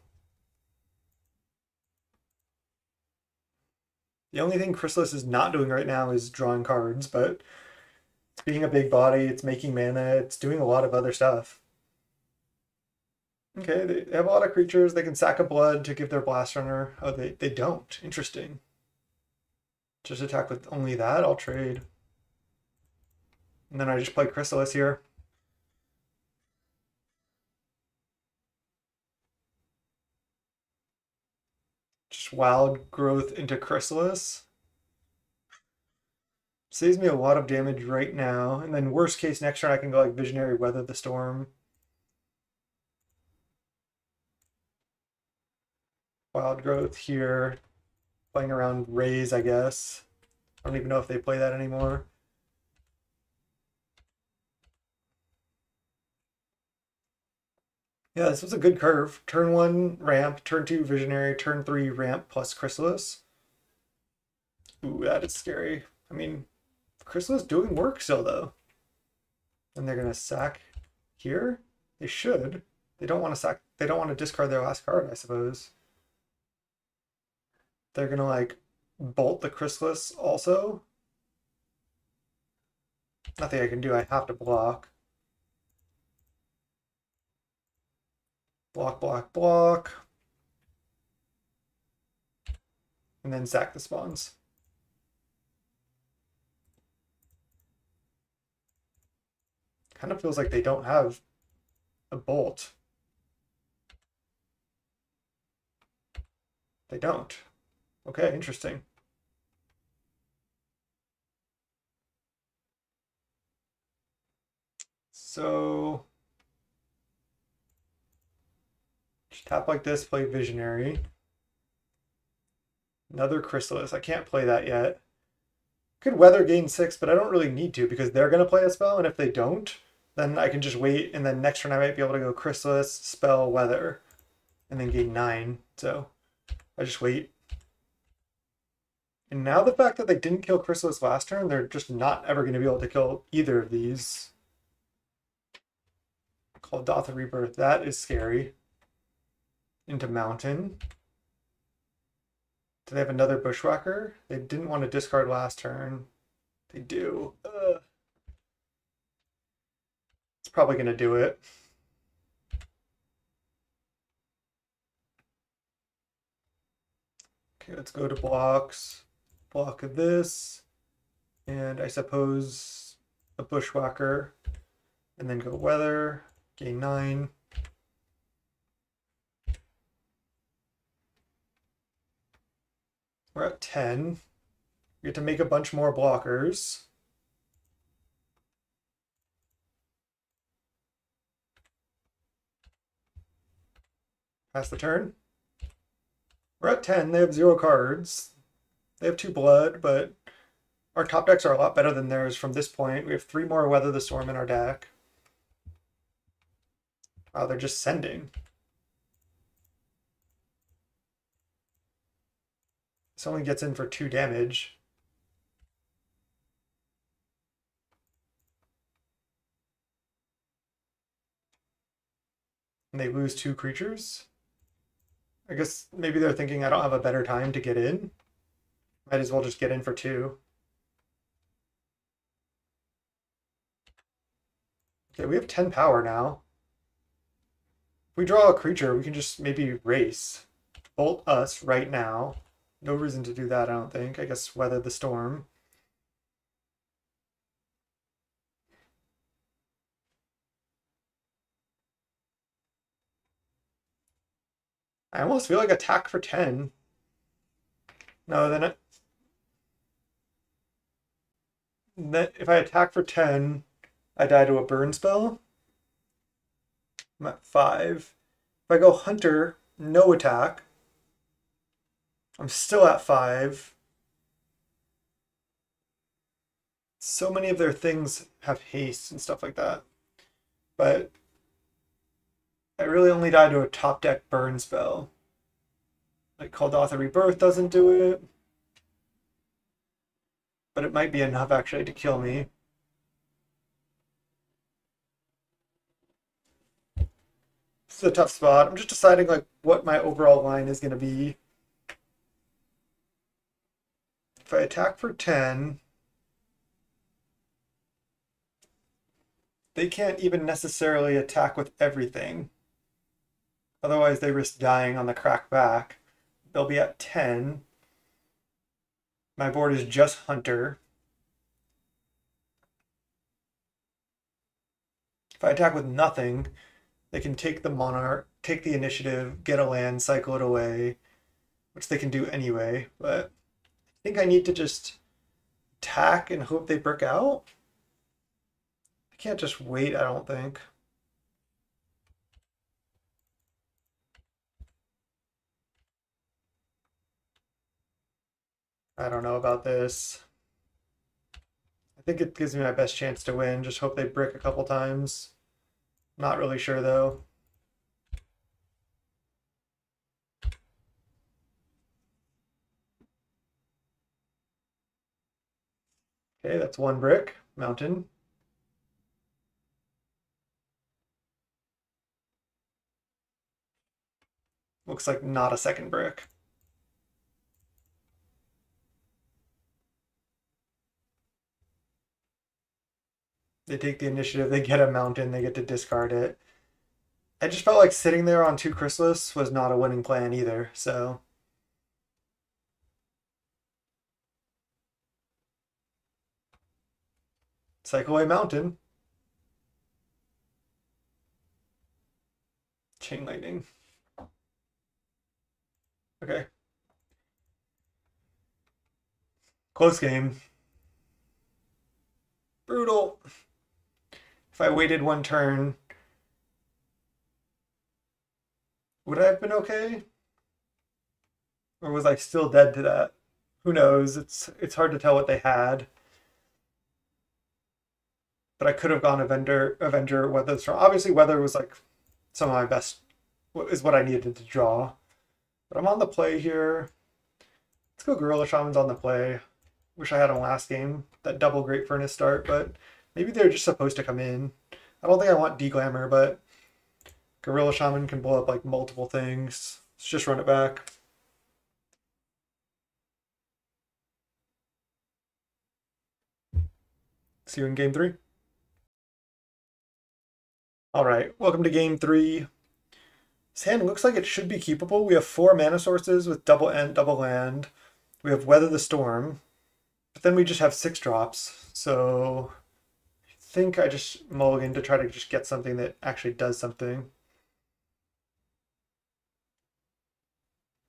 The only thing Chrysalis is not doing right now is drawing cards, but it's being a big body, it's making mana, it's doing a lot of other stuff. Okay, they have a lot of creatures. They can sack a blood to give their Blast Runner. Oh, they don't. Interesting. Just attack with only that? I'll trade. And then I just play Chrysalis here. Just Wild Growth into Chrysalis. Saves me a lot of damage right now. And then worst case, next turn I can go like Visionary, Weather the Storm. Wild Growth here. Playing around Raise, I guess. I don't even know if they play that anymore. Yeah, this was a good curve. Turn 1, Ramp. Turn 2, Visionary. Turn 3, Ramp plus Chrysalis. Ooh, that is scary. I mean, Chrysalis doing work still, though. And they're going to sack here? They should. They don't want to sack. They don't want to discard their last card, I suppose. They're going to, like, bolt the Chrysalis also. Nothing I can do. I have to block. Block, block, block. And then sack the spawns. Kind of feels like they don't have a bolt. They don't. Okay, interesting. So just tap like this, play Visionary. Another Chrysalis. I can't play that yet. Could Weather gain 6, but I don't really need to because they're going to play a spell, and if they don't, then I can just wait, and then next turn I might be able to go Chrysalis, spell, Weather, and then gain 9. So I just wait. And now the fact that they didn't kill Chrysalis last turn, they're just not ever going to be able to kill either of these. Called Doth of Rebirth. That is scary. Into Mountain. Do they have another Bushwhacker? They didn't want to discard last turn. They do. It's probably going to do it. Okay, let's go to blocks. Block of this. And I suppose a Bushwhacker. And then go Weather. Gain 9. We're at 10. We get to make a bunch more blockers. Pass the turn. We're at 10. They have 0 cards. They have 2 blood, but our top decks are a lot better than theirs from this point. We have 3 more Weather the Storm in our deck. Wow, they're just sending. This only gets in for 2 damage. And they lose 2 creatures. I guess maybe they're thinking I don't have a better time to get in. Might as well just get in for 2. Okay, we have 10 power now. If we draw a creature, we can just maybe race. Bolt us right now. No reason to do that, I don't think. I guess Weather the Storm. I almost feel like attack for 10. No, then if I attack for 10, I die to a burn spell. I'm at 5. If I go Hunter, no attack. I'm still at 5. So many of their things have haste and stuff like that. But I really only died to a top deck burn spell. Like Kaldatha Rebirth doesn't do it. But it might be enough actually to kill me. This is a tough spot. I'm just deciding like what my overall line is going to be. If I attack for 10, they can't even necessarily attack with everything. Otherwise they risk dying on the crack back. They'll be at 10. My board is just Hunter. If I attack with nothing, they can take the Monarch, take the initiative, get a land, cycle it away, which they can do anyway. But I think I need to just attack and hope they brick out. I can't just wait, I don't think. I don't know about this. I think it gives me my best chance to win. Just hope they brick a couple times. Not really sure though. Okay, that's one brick. Mountain. Looks like not a second brick. They take the initiative, they get a mountain, they get to discard it. I just felt like sitting there on 2 CHRYSALIS was not a winning plan either, so. Cycle away mountain. Chain lightning. Okay. Close game. Brutal. If I waited 1 turn, would I have been okay? Or was I still dead to that? Who knows? It's hard to tell what they had. But I could have gone Avenger, Weather Storm. Obviously, Weather was like some of my best, is what I needed to draw. But I'm on the play here. Let's go Gorilla Shaman's on the play. Wish I had him last game, that double Great Furnace start, but maybe they're just supposed to come in. I don't think I want Deglamour, but Gorilla Shaman can blow up like multiple things. Let's just run it back. See you in game 3. All right, welcome to game 3. This hand looks like it should be keepable. We have 4 mana sources with double end, double land. We have Weather the Storm, but then we just have 6 drops. So I think I just mulligan to try to just get something that actually does something.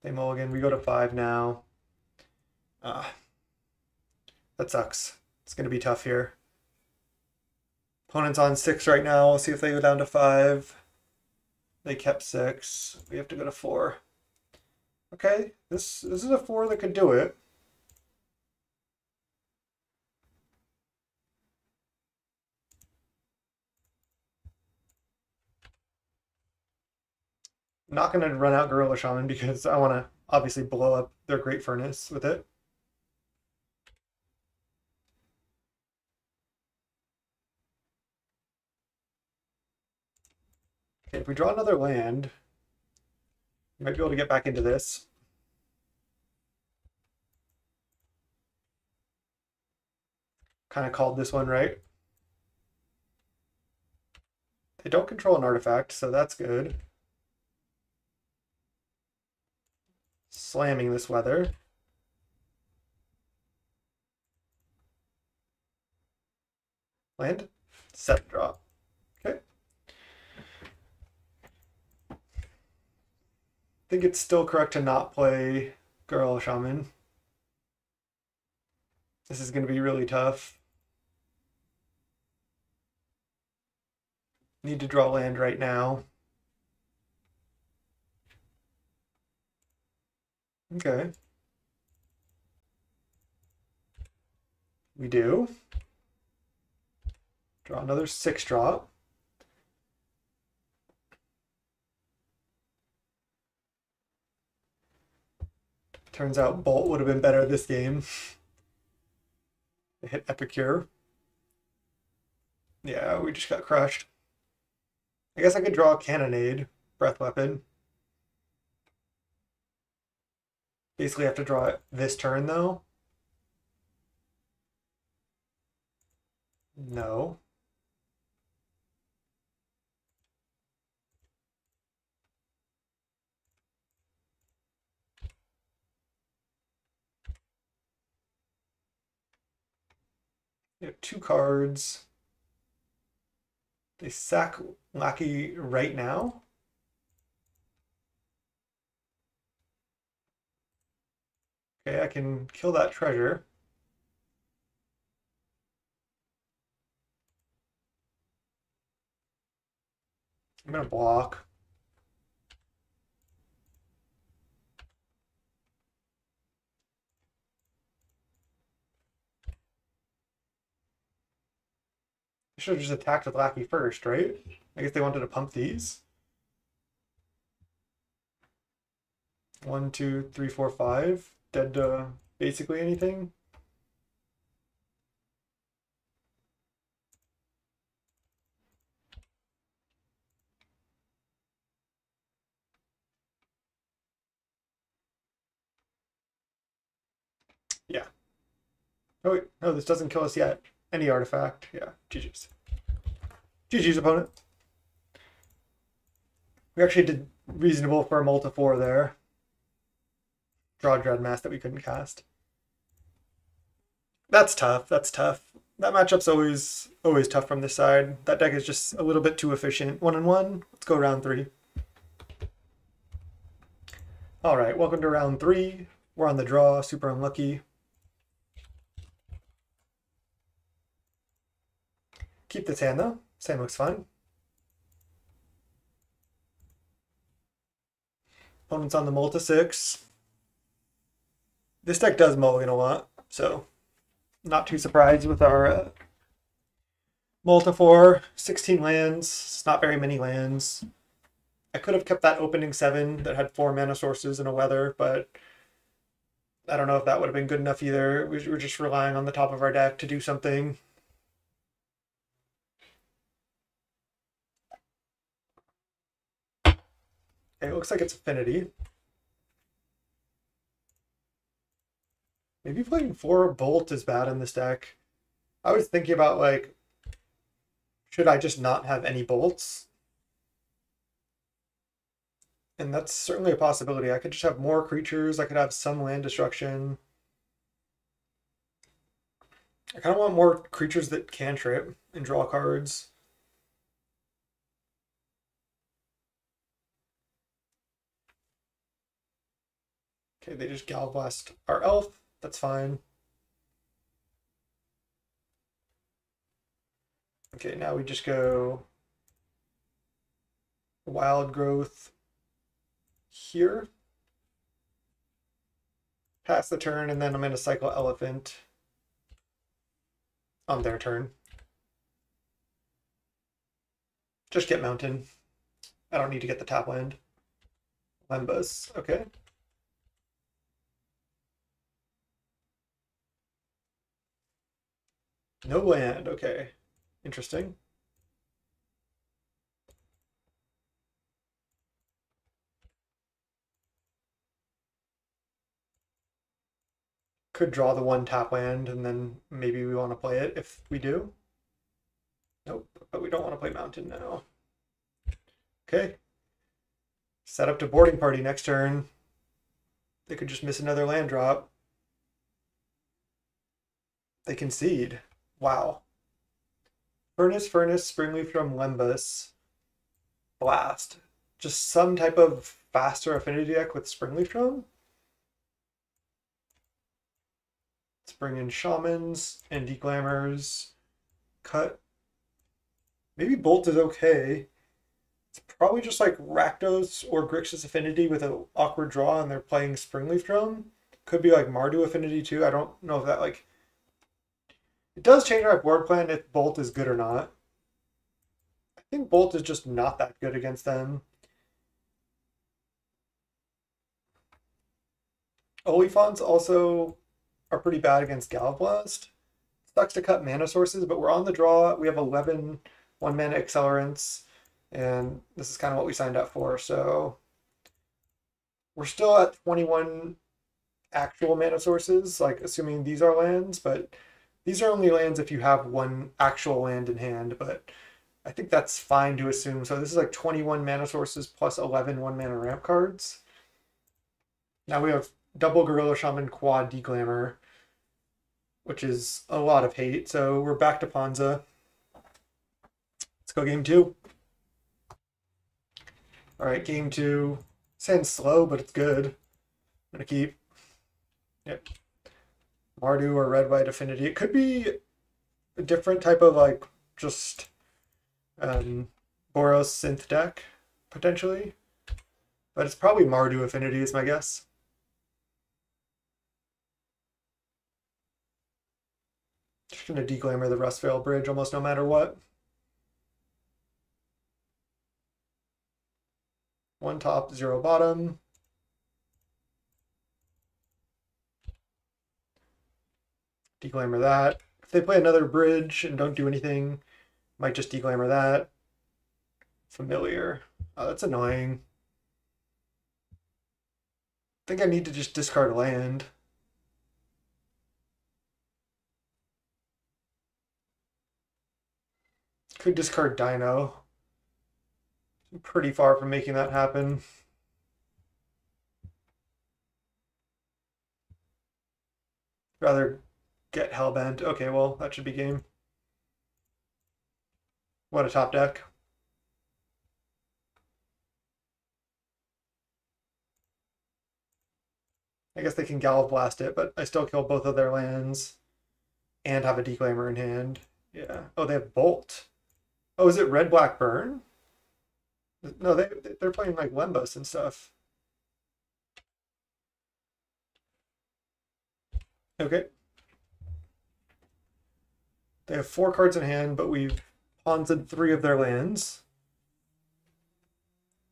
They mulligan, we go to 5 now. That sucks. It's gonna be tough here. Opponent's on 6 right now. We'll see if they go down to 5. They kept 6. We have to go to 4. Okay, this is a 4 that could do it. I'm not going to run out Gorilla Shaman because I want to obviously blow up their Great Furnace with it. Okay, if we draw another land, we might be able to get back into this. Kind of called this one right. They don't control an artifact, so that's good. Slamming this Weather. Land. 7 drop. Okay. I think it's still correct to not play Gorilla Shaman. This is going to be really tough. Need to draw land right now. Okay. We do. Draw another 6-drop. Turns out Bolt would have been better this game. They hit Epicure. Yeah, we just got crushed. I guess I could draw a Cannonade, Breath Weapon. Basically have to draw it this turn though. No. You have 2 cards. They sack Lackey right now. Okay, I can kill that treasure. I'm gonna block. I should have just attacked with Lackey first, right? I guess they wanted to pump these. 1, 2, 3, 4, 5. Dead to basically anything. Yeah. Oh wait, no, this doesn't kill us yet. Any artifact. Yeah, GG's. GG's, opponent. We actually did reasonable for a multi-4 there. Draw Dreadmass that we couldn't cast. That's tough. That's tough. That matchup's always tough from this side. That deck is just a little bit too efficient. 1-1. Let's go round 3. All right, welcome to round 3. We're on the draw. Super unlucky. Keep this hand though. This hand looks fine. Opponent's on the multi-6. This deck does mulligan a lot, so not too surprised with our multi-4. 16 lands. It's not very many lands. I could have kept that opening 7 that had 4 mana sources and a weather, but I don't know if that would have been good enough either. We were just relying on the top of our deck to do something. Okay, it looks like it's Affinity. Maybe playing 4 Bolt is bad in this deck. I was thinking about, like, should I just not have any bolts? And that's certainly a possibility. I could just have more creatures. I could have some land destruction. I kind of want more creatures that cantrip and draw cards. Okay, they just Galblast our elf. That's fine. Okay, now we just go Wild Growth here. Pass the turn, and then I'm going to cycle Elephant on their turn. Just get Mountain. I don't need to get the tap land. Lembas, okay. No land, okay. Interesting. Could draw the 1 tap land, and then maybe we want to play it if we do. Nope, but we don't want to play Mountain now. Okay. Set up to boarding party next turn. They could just miss another land drop. They concede. Wow. Furnace, Springleaf from Lembas. Blast. Just some type of faster affinity deck with Springleaf Drum? Let's bring in Shamans and Declammers. Cut. Maybe Bolt is okay. It's probably just like Rakdos or Grixis Affinity with an awkward draw and they're playing Springleaf Drum. Could be like Mardu Affinity too. I don't know if that like It does change my board plan if Bolt is good or not. I think Bolt is just not that good against them. Olifants also are pretty bad against Galblast. Sucks to cut mana sources, but we're on the draw. We have 11 one-mana accelerants, and this is kind of what we signed up for. So we're still at 21 actual mana sources, like assuming these are lands, but these are only lands if you have one actual land in hand, but I think that's fine to assume. So this is like 21 mana sources plus 11 one-mana ramp cards. Now we have double Gorilla Shaman, quad Deglamor, which is a lot of hate. So we're back to Ponza. Let's go game 2. All right, game 2. Sounds slow, but it's good. I'm gonna keep. Yep. Mardu or red-white affinity. It could be a different type of like just Boros synth deck, potentially. But it's probably Mardu affinity is my guess. Just gonna Deglamor the Rustvale Bridge almost no matter what. One top, 0 bottom. Deglamor that. If they play another bridge and don't do anything, might just Deglamor that. Familiar. Oh, that's annoying. I think I need to just discard land. Could discard Dino. I'm pretty far from making that happen. Rather get Hellbent. Okay, well, that should be game. What a top deck. I guess they can Galv Blast it, but I still kill both of their lands and have a Declaimer in hand. Yeah. Oh, they have Bolt. Oh, is it red, black, burn? No, they're playing like Lembas and stuff. Okay. They have 4 cards in hand, but we've pawned 3 of their lands.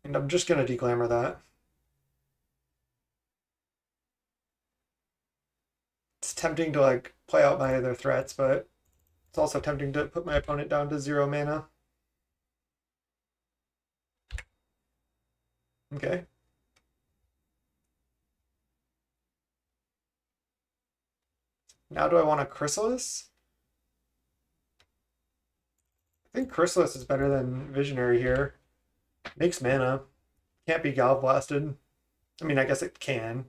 And I'm just going to Declamor that. It's tempting to like play out my other threats, but it's also tempting to put my opponent down to 0 mana. Okay. Now do I want a Chrysalis? I think Chrysalis is better than Visionary here. Makes mana. Can't be Galv Blasted. I mean, I guess it can.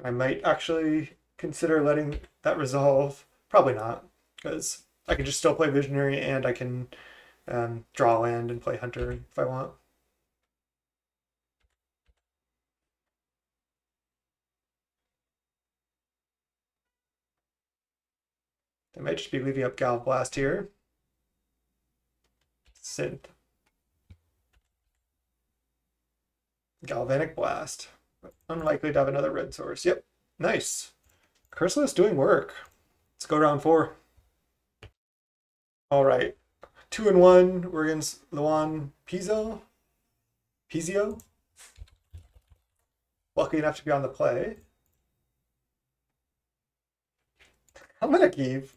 I might actually consider letting that resolve. Probably not, because I can just still play Visionary and I can draw land and play Hunter if I want. They might just be leaving up Galv Blast here. Synth. Galvanic Blast. Unlikely to have another red source. Yep, nice. Chrysalis doing work. Let's go round 4. All right, 2-1. We're against Luan Pizzo. Lucky enough to be on the play. I'm gonna keep.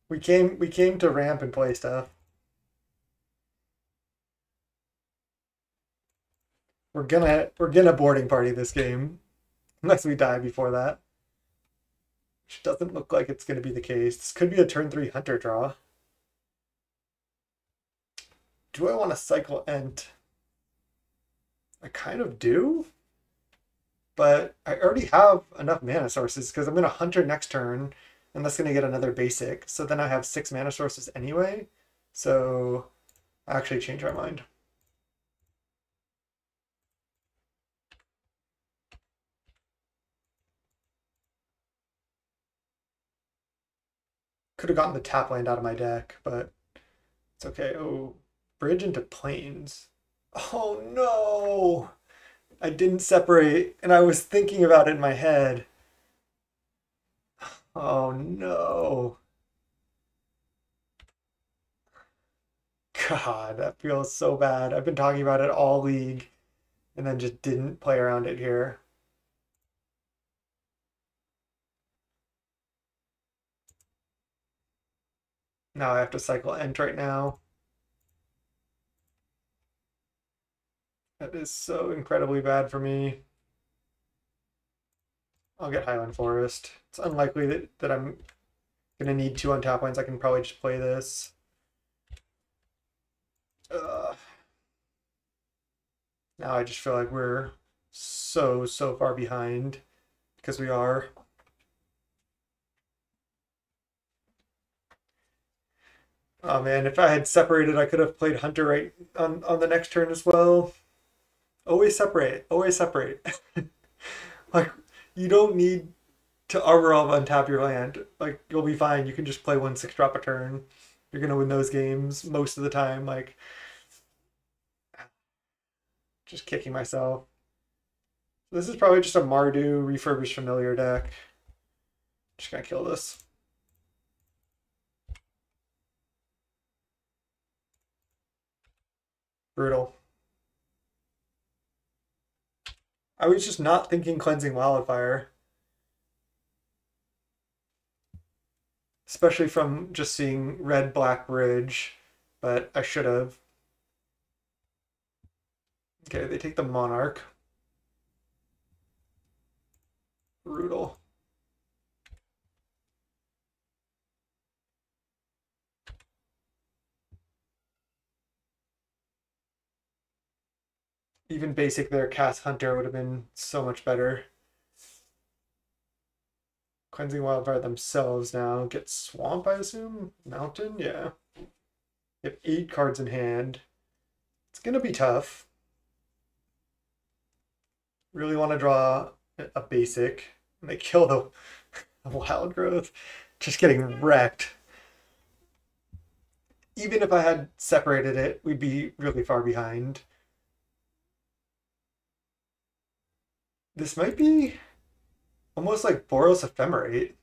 We came to ramp and play stuff. We're gonna boarding party this game, unless we die before that. Which doesn't look like it's gonna be the case. This could be a turn 3 Hunter draw. Do I want to cycle Ent? I kind of do, but I already have enough mana sources because I'm gonna Hunter next turn, and that's gonna get another basic. So then I have 6 mana sources anyway. So I actually changed my mind. Could have gotten the tap land out of my deck, but it's okay. Oh, bridge into plains. Oh no! I didn't separate, and I was thinking about it in my head. Oh no. God, that feels so bad. I've been talking about it all league and then just didn't play around it here. Now I have to cycle Ent right now. That is so incredibly bad for me. I'll get Highland Forest. It's unlikely that I'm gonna need two untap lands. I can probably just play this. Now I just feel like we're so far behind because we are. Oh man, if I had separated, I could have played Hunter right on the next turn as well. Always separate. Always separate. Like, you don't need to Arbor Elf untap your land. Like, you'll be fine. You can just play 1/6 drop a turn. You're gonna win those games most of the time. Like, just kicking myself. This is probably just a Mardu refurbished familiar deck. Just gonna kill this. Brutal. I was just not thinking Cleansing Wildfire. Especially from just seeing red black bridge, but I should have. Okay, they take the Monarch. Brutal. Even basic there, cast Hunter would have been so much better. Cleansing Wildfire themselves now get Swamp, I assume? Mountain? Yeah. You have 8 cards in hand. It's gonna be tough. Really want to draw a basic. And they kill the Wild Growth. Just getting wrecked. Even if I had separated it, we'd be really far behind. This might be almost like Boros Ephemerate.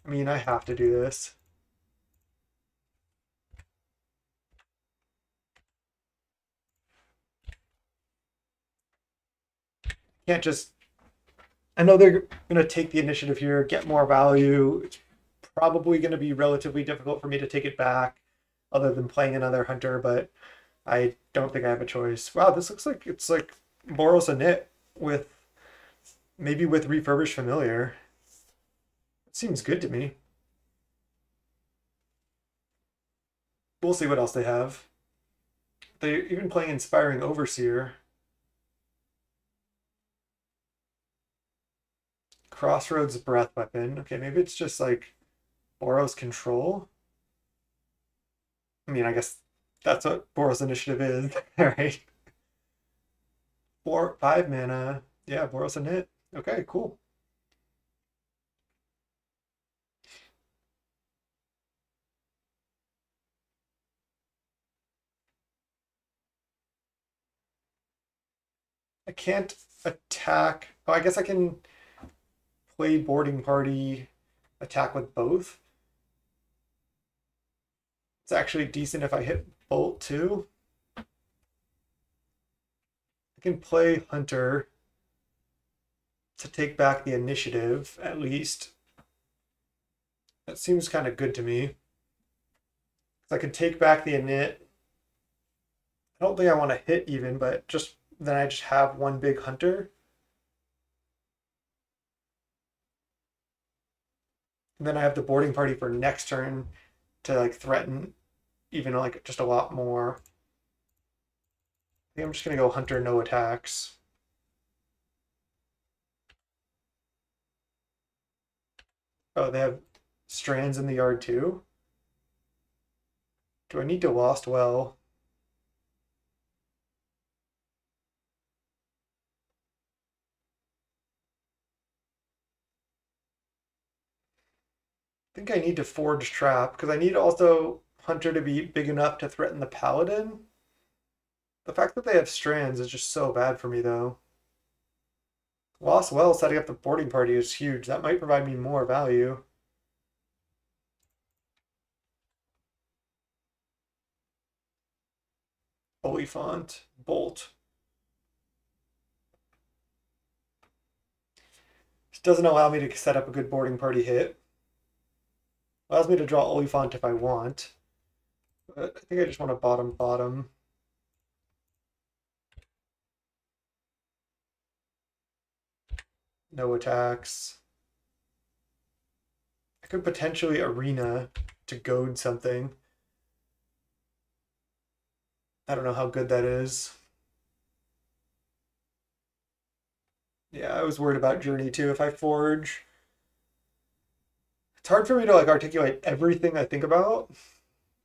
I mean, I have to do this. Can't just... I know they're going to take the initiative here, get more value. It's probably going to be relatively difficult for me to take it back, other than playing another Hunter, but I don't think I have a choice. Wow, this looks like it's like Boros Init with maybe with refurbished familiar. It seems good to me. We'll see what else they have. They're even playing Inspiring Overseer. Crossroads Breath Weapon. Okay, maybe it's just like Boros Control. I mean, I guess that's what Boros Initiative is, right? 5 mana. Yeah, Boros Init. Okay, cool. I can't attack. Oh, I guess I can play Boarding Party, attack with both. It's actually decent if I hit Bolt too. I can play Hunter to take back the initiative, at least. That seems kind of good to me. I can take back the init. I don't think I want to hit even, but just then I just have one big Hunter. And then I have the Boarding Party for next turn to like threaten even like just a lot more. I think I'm just gonna go Hunter, no attacks. Oh, they have Strands in the yard too. Do I need to Lost Well? I think I need to Forge Trap because I need also Hunter to be big enough to threaten the Paladin. The fact that they have Strands is just so bad for me though. Lost well setting up the boarding party is huge. That might provide me more value. Oliphant, Bolt. This doesn't allow me to set up a good boarding party hit. Allows me to draw Oliphant if I want. But I think I just want to bottom. No attacks. I could potentially Arena to goad something. I don't know how good that is. Yeah, I was worried about Journey too. If I forge, it's hard for me to like articulate everything I think about.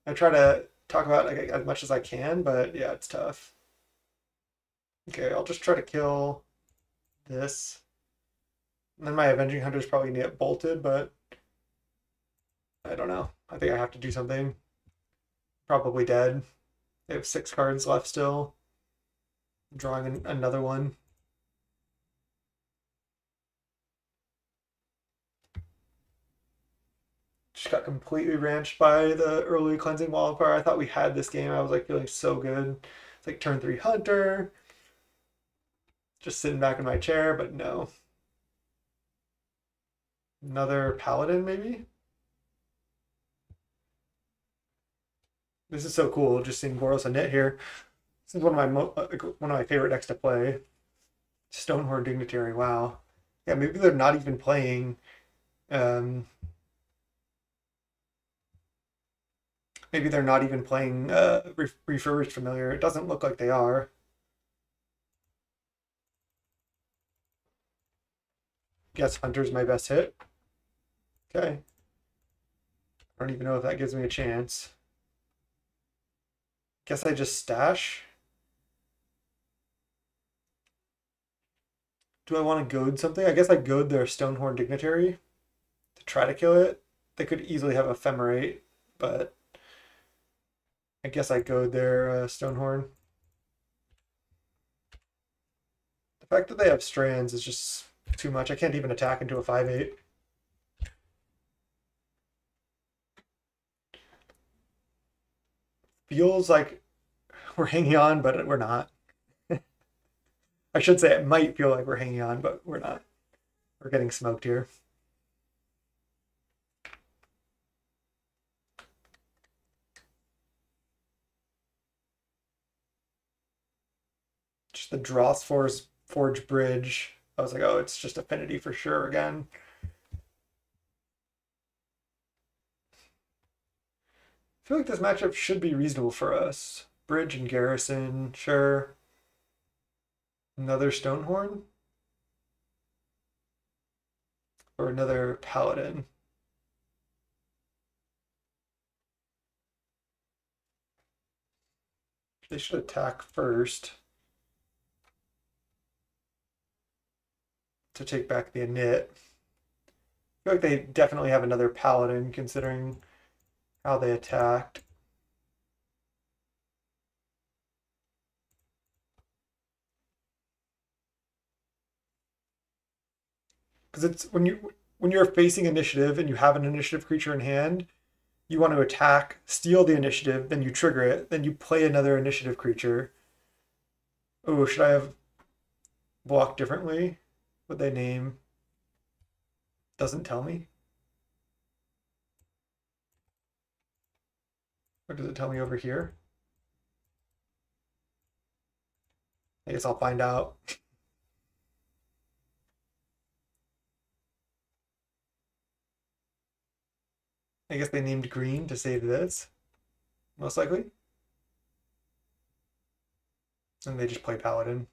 I try to talk about like as much as I can, but yeah, it's tough. Okay, I'll just try to kill this. And then my Avenging Hunter is probably gonna get bolted, but I don't know. I think I have to do something. Probably dead. They have 6 cards left still. Drawing another one. Just got completely ranched by the early cleansing wildfire. I thought we had this game. I was like feeling so good. It's like turn 3 Hunter. Just sitting back in my chair, but no. Another Paladin, maybe? This is so cool, just seeing Boros and Knit here. This is one of my favorite decks to play. Stonehorn Dignitary, wow. Yeah, maybe they're not even playing maybe they're not even playing Refurbished Familiar. It doesn't look like they are. Guess Hunter's my best hit. Okay. I don't even know if that gives me a chance. Guess I just stash. Do I want to goad something? I guess I goad their Stonehorn Dignitary to try to kill it. They could easily have Ephemerate, but I guess I goad their Stonehorn. The fact that they have strands is just too much. I can't even attack into a 5/8. Feels like we're hanging on, but we're not. I should say it might feel like we're hanging on, but we're not. We're getting smoked here. Just the Dross Forge Bridge. I was like, oh, it's just Affinity for sure again. I feel like this matchup should be reasonable for us. Bridge and Garrison, sure. Another Stonehorn? Or another Paladin? They should attack first to take back the init. I feel like they definitely have another Paladin considering how they attacked. Because it's when you're facing initiative and you have an initiative creature in hand, you want to attack, steal the initiative, then you trigger it, then you play another initiative creature. Oh, should I have blocked differently? What they name? Doesn't tell me. Or does it tell me over here? I guess I'll find out. I guess they named green to save this, most likely. And they just play Paladin.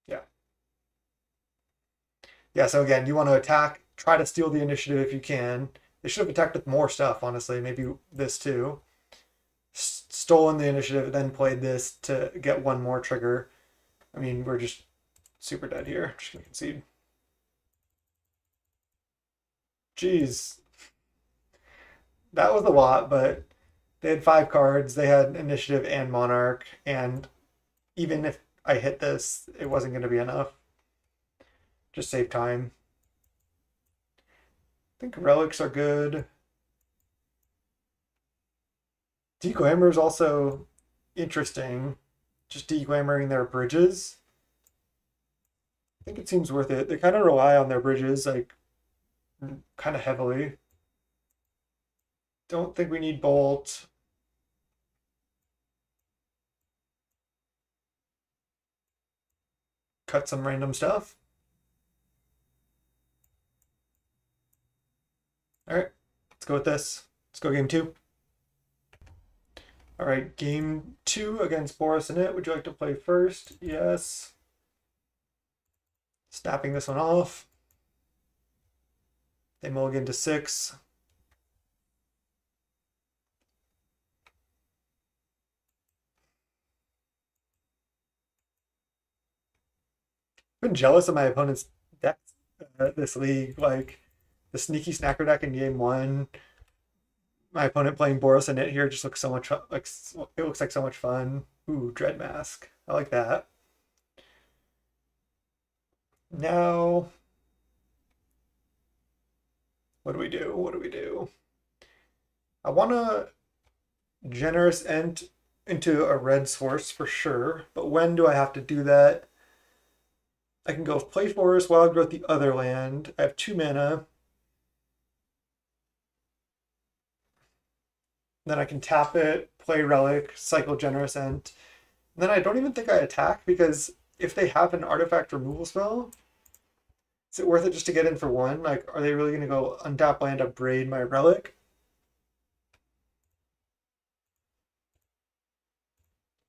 Yeah. Yeah, so again, you want to attack, try to steal the initiative if you can. They should have attacked with more stuff, honestly. Maybe this too. Stolen the initiative, then played this to get one more trigger. I mean, we're just super dead here. Just gonna concede. Jeez. That was a lot, but they had 5 cards. They had initiative and monarch, and even if I hit this, it wasn't going to be enough. Just save time. I think relics are good. Deglamor is also interesting. Just deglamoring their bridges. I think it seems worth it. They kind of rely on their bridges, like, kind of heavily. Don't think we need Bolt. Cut some random stuff. All right, let's go with this. Let's go game 2. All right, game 2 against Boris and It. Would you like to play first? Yes. Snapping this one off. They mulligan to 6. I've been jealous of my opponent's decks this league. Like the sneaky snacker deck in game 1. My opponent playing Boros and It here just looks so much like it looks like so much fun. Ooh, Dread Mask. I like that. Now, what do we do? What do we do? I want to generous end into a red source for sure, but when do I have to do that? I can go play Forest, Wild Growth the other land. I have 2 mana. Then I can tap it, play Relic, cycle Generous End. And then I don't even think I attack because if they have an artifact removal spell, is it worth it just to get in for 1? Like, are they really going to go untap land, upgrade my Relic?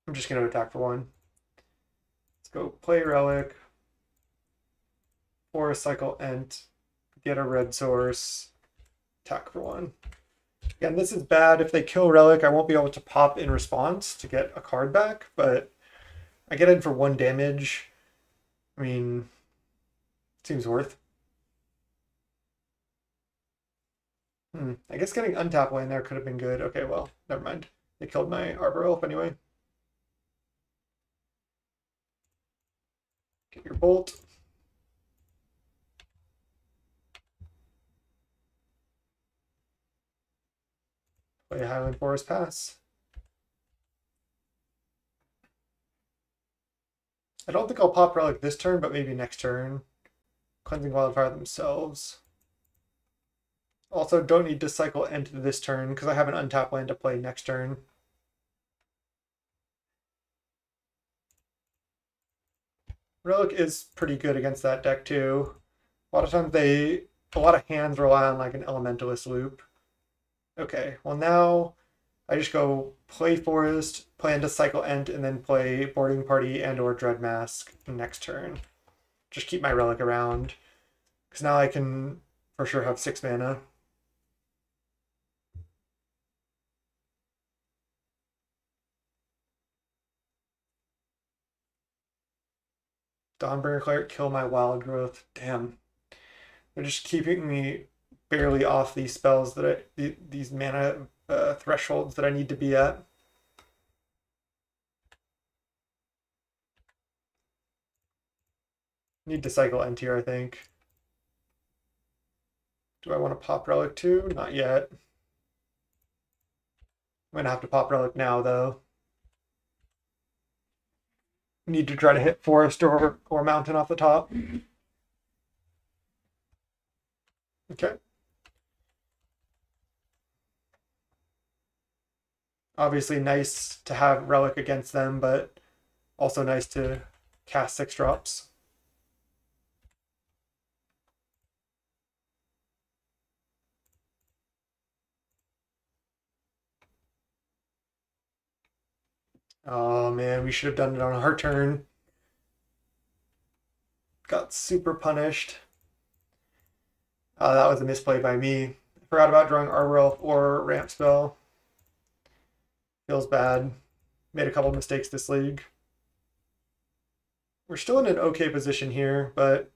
I'm just going to attack for 1. Let's go play Relic. Forest, cycle Ent, get a red source, attack for 1. Again, this is bad. If they kill Relic, I won't be able to pop in response to get a card back, but I get in for 1 damage. I mean, seems worth. I guess getting untap land there could have been good. Okay, well, never mind. They killed my Arbor Elf anyway. Get your Bolt. Play Highland Forest Pass. I don't think I'll pop Relic this turn, but maybe next turn. Cleansing Wildfire themselves. Also, don't need to cycle Ent this turn because I have an untapped land to play next turn. Relic is pretty good against that deck too. A lot of times a lot of hands rely on like an Elementalist loop. Okay, well now I just go play Forest, plan to cycle Ent, and then play Boarding Party and or Dread Mask next turn. Just keep my Relic around, because now I can for sure have 6 mana. Dawnbringer Cleric, kill my Wild Growth. Damn. They're just keeping me barely off these spells that these mana thresholds that I need to be at. Need to cycle Ent here, I think. Do I want to pop Relic too? Not yet. I'm gonna have to pop Relic now though. Need to try to hit Forest or Mountain off the top. Okay. Obviously nice to have Relic against them, but also nice to cast 6 drops. Oh man, we should have done it on our turn. Got super punished. That was a misplay by me. Forgot about drawing Arbor Elf or Ramp Spell. Feels bad. Made a couple mistakes this league. We're still in an okay position here, but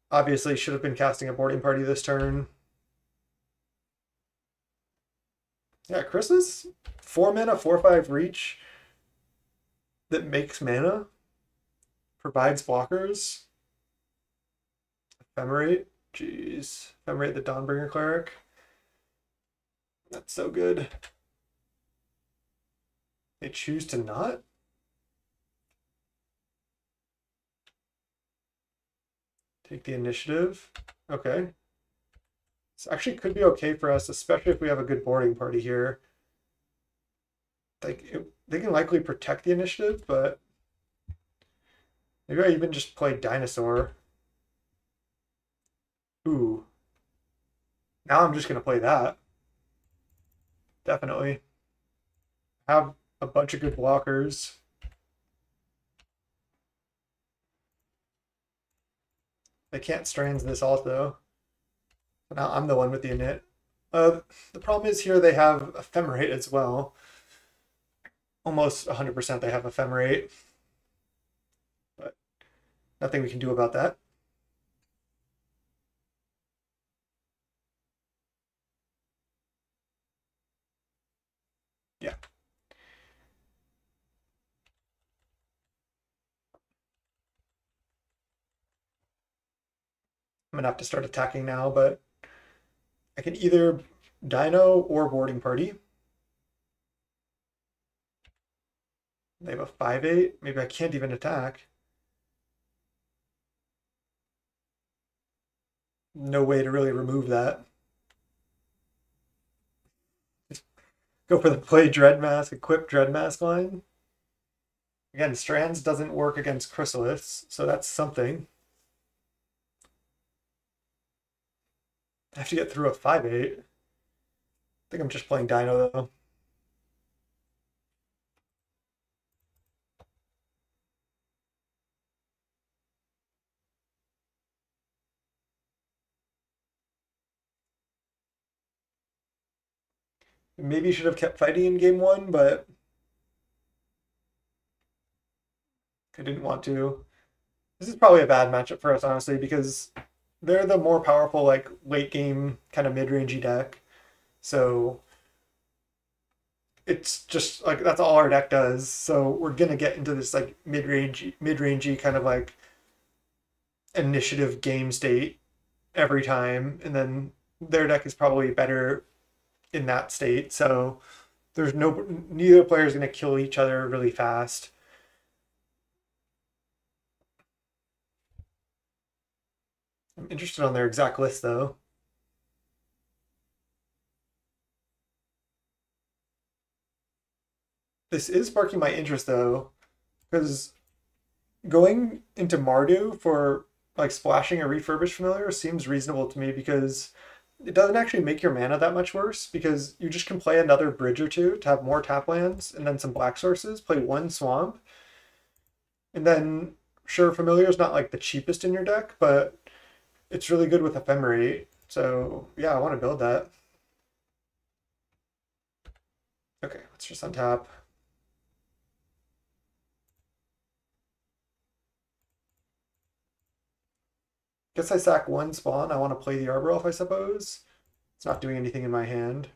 obviously should have been casting a Boarding Party this turn. Yeah, Chris's 4 mana, 4/5 reach. that makes mana, provides blockers, ephemerate. Jeez, ephemerate the Dawnbringer Cleric. That's so good. They choose to not? Take the initiative. Okay. This actually could be okay for us, especially if we have a good boarding party here. Like, they can likely protect the initiative, but maybe I even just play Dinosaur. Ooh. Now I'm just going to play that. Definitely. Have a bunch of good blockers. They can't strands this alt though. So now I'm the one with the init. The problem is here they have ephemerate as well. Almost 100% they have ephemerate. But nothing we can do about that. Yeah. I'm gonna have to start attacking now, but I can either Dino or boarding party. They have a 5/8. Maybe I can't even attack. No way to really remove that. Just go for the play Dreadmask, equip Dreadmask line. Again, Strands doesn't work against Chrysalis, so that's something. I have to get through a 5/8. I think I'm just playing Dino though. Maybe should have kept fighting in game one, but I didn't want to. This is probably a bad matchup for us, honestly, because they're the more powerful, like late game kind of mid-rangey deck. So it's just like that's all our deck does. So we're gonna get into this like mid-rangey kind of like initiative game state every time, and then their deck is probably better in that state. So there's neither player is gonna kill each other really fast. I'm interested on their exact list though. This is sparking my interest though, because going into Mardu for like splashing a refurbished familiar seems reasonable to me because it doesn't actually make your mana that much worse because you just can play another bridge or two to have more tap lands and then some black sources, play one swamp. And then sure, familiar is not like the cheapest in your deck, but it's really good with ephemerate. So yeah, I want to build that. Okay, let's just untap. Guess I sack one spawn. I want to play the Arbor Elf, I suppose. It's not doing anything in my hand.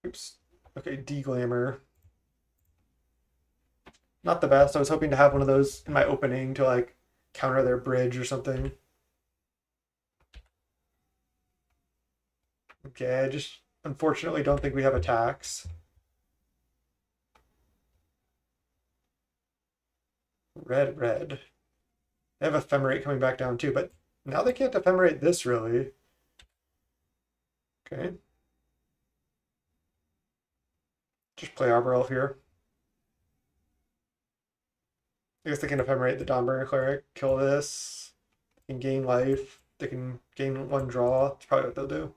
Oops. Okay, Deglamour. Not the best. I was hoping to have one of those in my opening to like counter their bridge or something. Okay, I just unfortunately don't think we have attacks. Red, red. They have ephemerate coming back down too, but now they can't ephemerate this really. Okay. Just play Arbor Elf here. I guess they can ephemerate the Dawnbringer Cleric, kill this. They can gain life. They can gain one draw. That's probably what they'll do.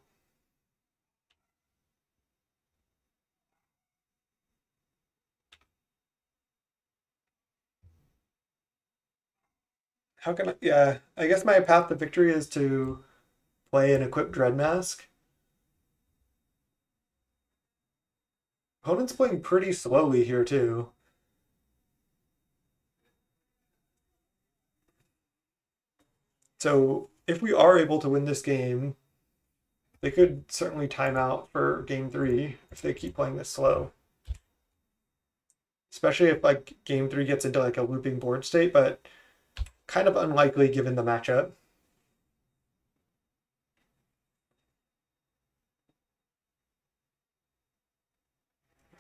How can I? Yeah, I guess my path to victory is to play and equip Dreadmask. Opponent's playing pretty slowly here too. So if we are able to win this game, they could certainly time out for game 3 if they keep playing this slow. Especially if like game 3 gets into like a looping board state, but kind of unlikely given the matchup.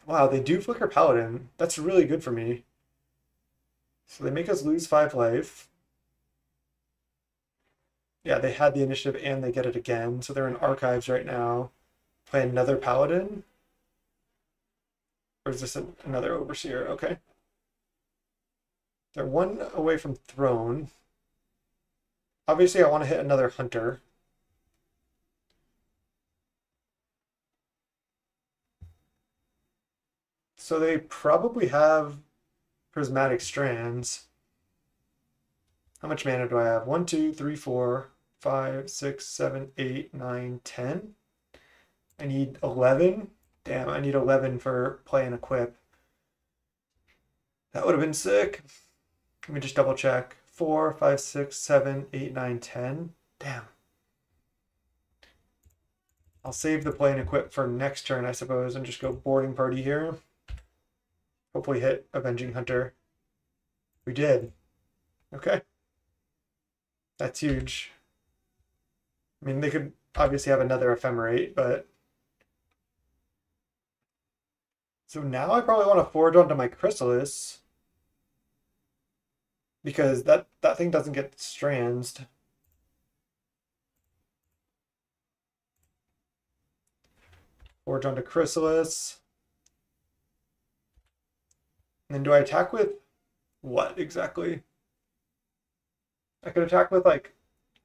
Wow, they do flicker Paladin. That's really good for me. So they make us lose 5 life. Yeah, they had the initiative and they get it again. So they're in archives right now. Play another Paladin. Or is this another Overseer? Okay. They're 1 away from Throne. Obviously, I want to hit another Hunter. So they probably have Prismatic Strands. How much mana do I have? 1, 2, 3, 4, 5, 6, 7, 8, 9, 10. I need 11. Damn, I need 11 for play and equip. That would have been sick. Let me just double check. 4, 5, 6, 7, 8, 9, 10. Damn. I'll save the play and equip for next turn, I suppose, and just go boarding party here. Hopefully hit Avenging Hunter. We did. Okay. That's huge. I mean, they could obviously have another Ephemerate, but... So now I probably want to forge onto my Chrysalis. Because that thing doesn't get strands. Forge onto Chrysalis. And then do I attack with what exactly? I could attack with like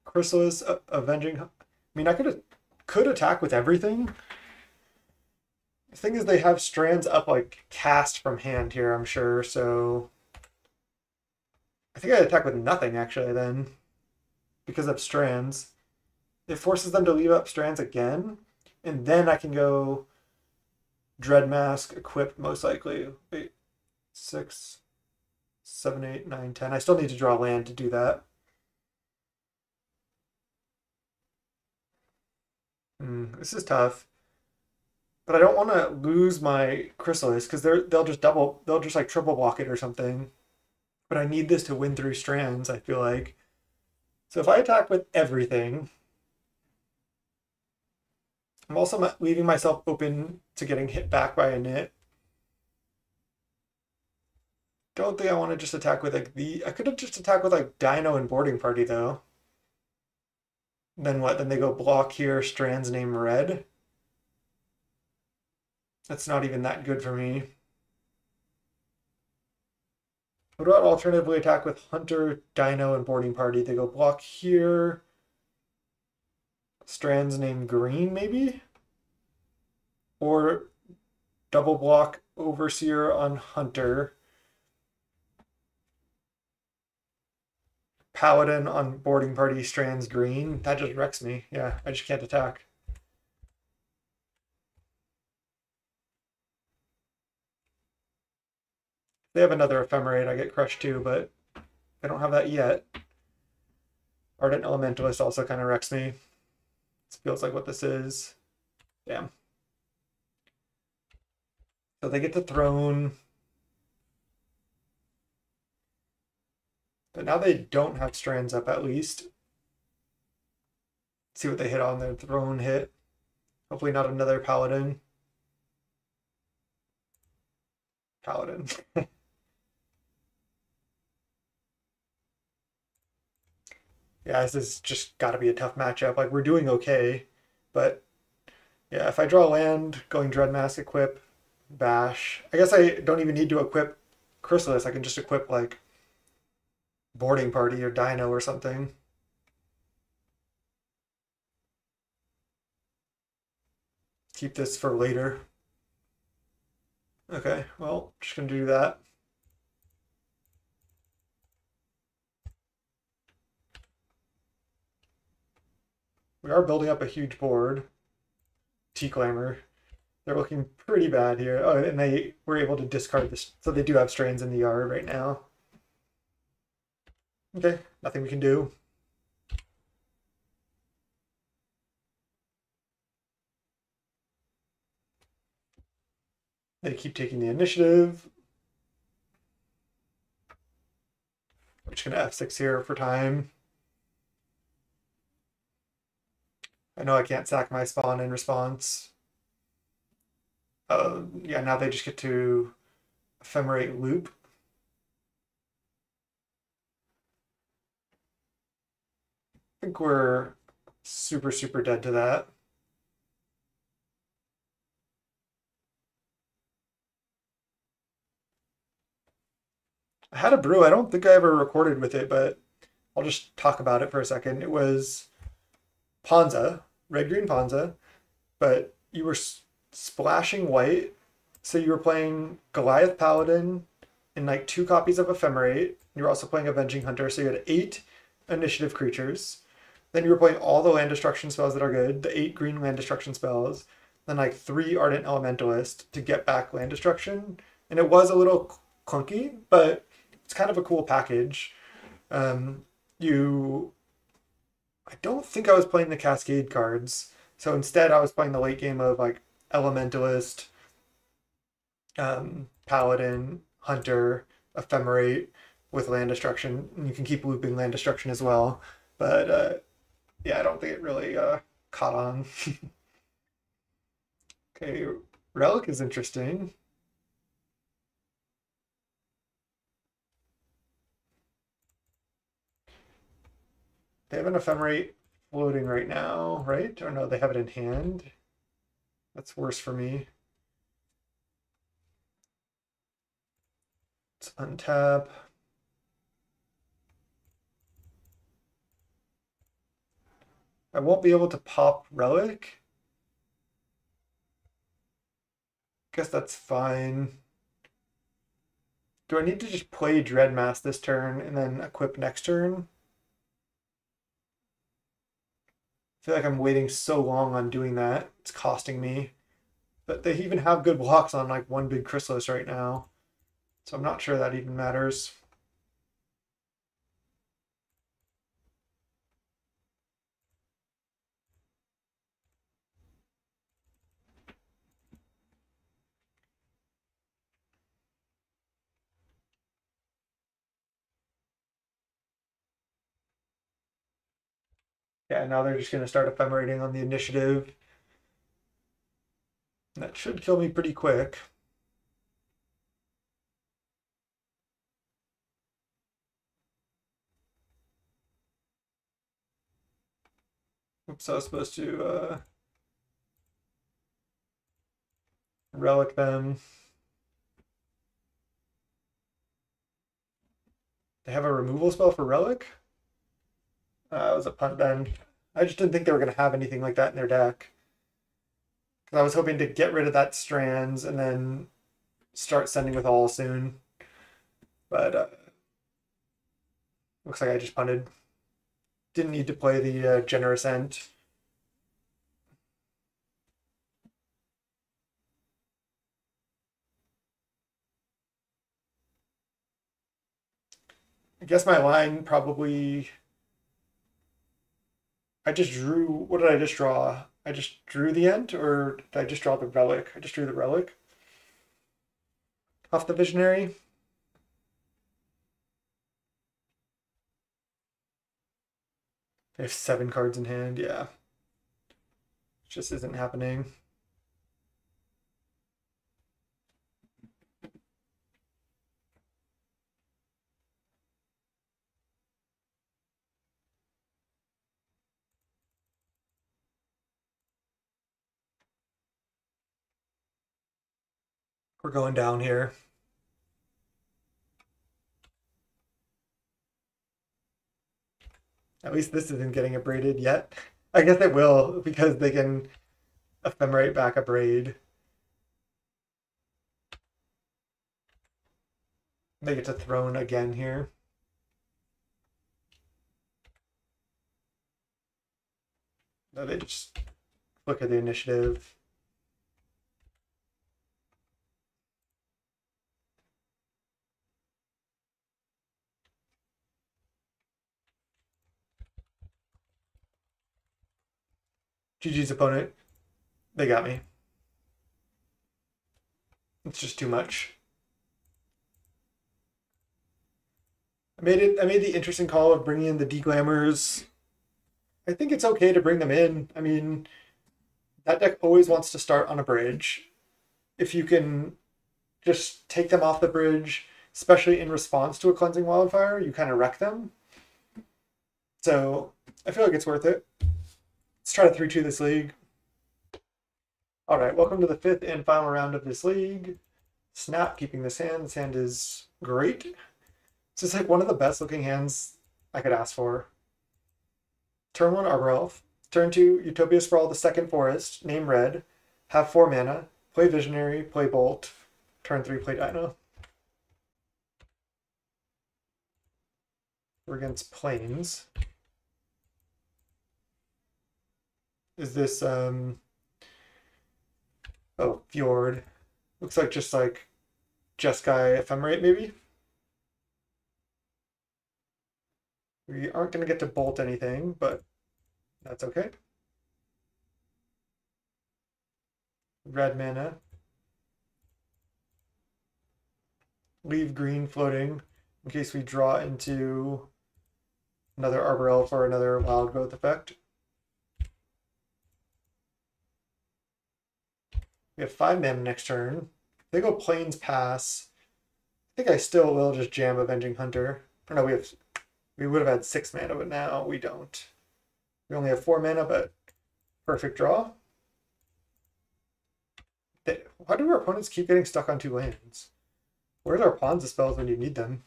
Chrysalis, Avenging. I mean, I could attack with everything. The thing is, they have strands up like cast from hand here, I'm sure. So I think I'd attack with nothing actually then, because of strands. It forces them to leave up strands again, and then I can go Dread Mask equipped most likely. Wait, 6, 7, 8, 9, 10. I still need to draw land to do that. This is tough. But I don't want to lose my Chrysalis because they'll just like triple block it or something. But I need this to win through strands, I feel like. So if I attack with everything, I'm also leaving myself open to getting hit back by a knit. Don't think I want to just attack with like I could have just attacked with like Dino and Boarding Party though. Then what? Then they go block here, strands name red. That's not even that good for me. What about alternatively attack with Hunter, Dino, and Boarding Party? They go block here. Strands name green, maybe? Or double block Overseer on Hunter. Paladin on Boarding Party, strands green. That just wrecks me. Yeah, I just can't attack. They have another Ephemerate, I get crushed too, but I don't have that yet. Ardent Elementalist also kind of wrecks me. This feels like what this is. Damn. So they get the Throne. But now they don't have strands up at least. Let's see what they hit on their Throne hit. Hopefully not another Paladin. Paladin. Yeah, this has just got to be a tough matchup. Like, we're doing okay, but yeah, if I draw land, going Dreadmask, equip, bash. I guess I don't even need to equip Chrysalis. I can just equip, like, Boarding Party or Dino or something. Keep this for later. Okay, well, just gonna do that. We are building up a huge board. T-Clamor. They're looking pretty bad here. Oh, and they were able to discard this. So they do have strains in the yard right now. Okay, nothing we can do. They keep taking the initiative. I'm just gonna F6 here for time. I know I can't sack my spawn in response. Yeah, now they just get to ephemerate loop. I think we're super, super dead to that. I had a brew. I don't think I ever recorded with it, but I'll just talk about it for a second. It was Ponza, red green Ponza, but you were splashing white. So you were playing Goliath Paladin and like 2 copies of Ephemerate. You were also playing Avenging Hunter, so you had 8 initiative creatures. Then you were playing all the land destruction spells that are good, the 8 green land destruction spells, then like 3 Ardent Elementalist to get back land destruction. And it was a little clunky, but it's kind of a cool package. Um, you, I don't think I was playing the Cascade cards. So instead, I was playing the late game of like Elementalist, Paladin, Hunter, Ephemerate with land destruction. And you can keep looping land destruction as well. But yeah, I don't think it really caught on. Okay, Relic is interesting. They have an Ephemerate floating right now, right? Or no, they have it in hand. That's worse for me. Let's untap. I won't be able to pop Relic. Guess that's fine. Do I need to just play Dreadmass this turn and then equip next turn? I feel like I'm waiting so long on doing that. It's costing me. But they even have good blocks on like one big Chrysalis right now. So I'm not sure that even matters. Yeah, now they're just going to start ephemerating on the initiative. That should kill me pretty quick. Oops, I was supposed to relic them. They have a removal spell for relic? It was a punt then. I just didn't think they were going to have anything like that in their deck. Because I was hoping to get rid of that strands and then start sending with all soon. But looks like I just punted. Didn't need to play the generous end. I guess my line probably. I just drew. What did I just draw? I just drew the end, or did I just draw the relic? I just drew the relic off the visionary. They have 7 cards in hand. Yeah, it just isn't happening. We're going down here. At least this isn't getting abraded yet. I guess it will because they can ephemerate back a braid. They get to throne again here. No, they just look at the initiative. GG's opponent. They got me. It's just too much. I made the interesting call of bringing in the Deglammers. I think it's okay to bring them in. I mean, that deck always wants to start on a bridge. If you can just take them off the bridge, especially in response to a Cleansing Wildfire, you kind of wreck them. So I feel like it's worth it. Let's try to 3-2 this league. All right, welcome to the 5th and final round of this league. Snap, keeping this hand. This hand is great. It's just like one of the best looking hands I could ask for. Turn 1, Arbor Elf. Turn 2, Utopia Sprawl, the second forest, name red. Have 4 mana. Play Visionary, play Bolt. Turn 3, play Dino. We're against Plains. Is this, oh, Fjord. Looks like Jeskai Ephemerate, maybe? We aren't going to get to bolt anything, but that's okay. Red mana. Leave green floating in case we draw into another Arbor Elf or another Wild Growth effect. We have 5 mana next turn. If they go Plains Pass, I think I still will just jam Avenging Hunter. Or no, we would have had 6 mana, but now we don't. We only have 4 mana, but perfect draw. Why do our opponents keep getting stuck on 2 lands? Where's our Ponza spells when you need them?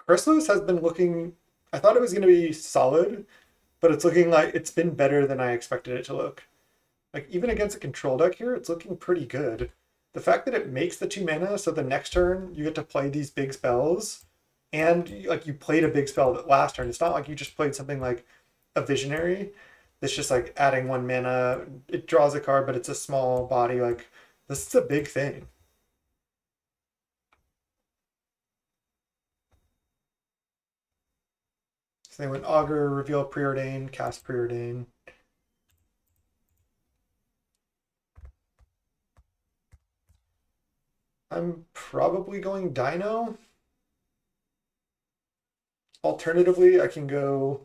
CHRYSALIS has been looking... I thought it was going to be solid, but it's looking like it's been better than I expected it to look. Like, even against a control deck here, it's looking pretty good. The fact that it makes the 2 mana, so the next turn you get to play these big spells, and like you played a big spell last turn. It's not like you just played something like a Visionary that's just like adding 1 mana. It draws a card, but it's a small body. Like, this is a big thing. So they went Augur, reveal Preordain, cast Preordain. I'm probably going Dino. Alternatively, I can go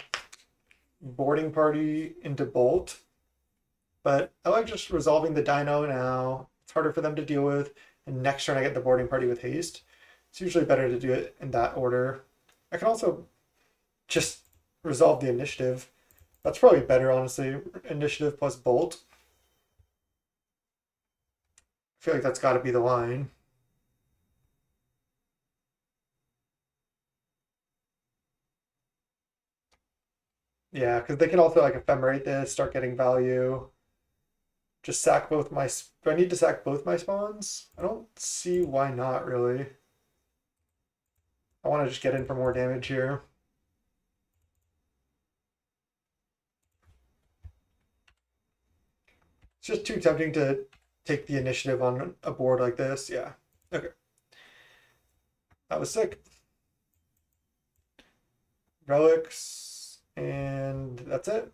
Boarding Party into Bolt, but I like just resolving the Dino now. It's harder for them to deal with, and next turn I get the Boarding Party with haste. It's usually better to do it in that order. I can also just resolve the initiative. That's probably better, honestly. Initiative plus Bolt. I feel like that's got to be the line. Yeah, because they can also like ephemerate this, start getting value. Just sack both my... Do I need to sack both my spawns? I don't see why not, really. I want to just get in for more damage here. It's just too tempting to take the initiative on a board like this. Yeah. Okay. That was sick. Relics, and that's it.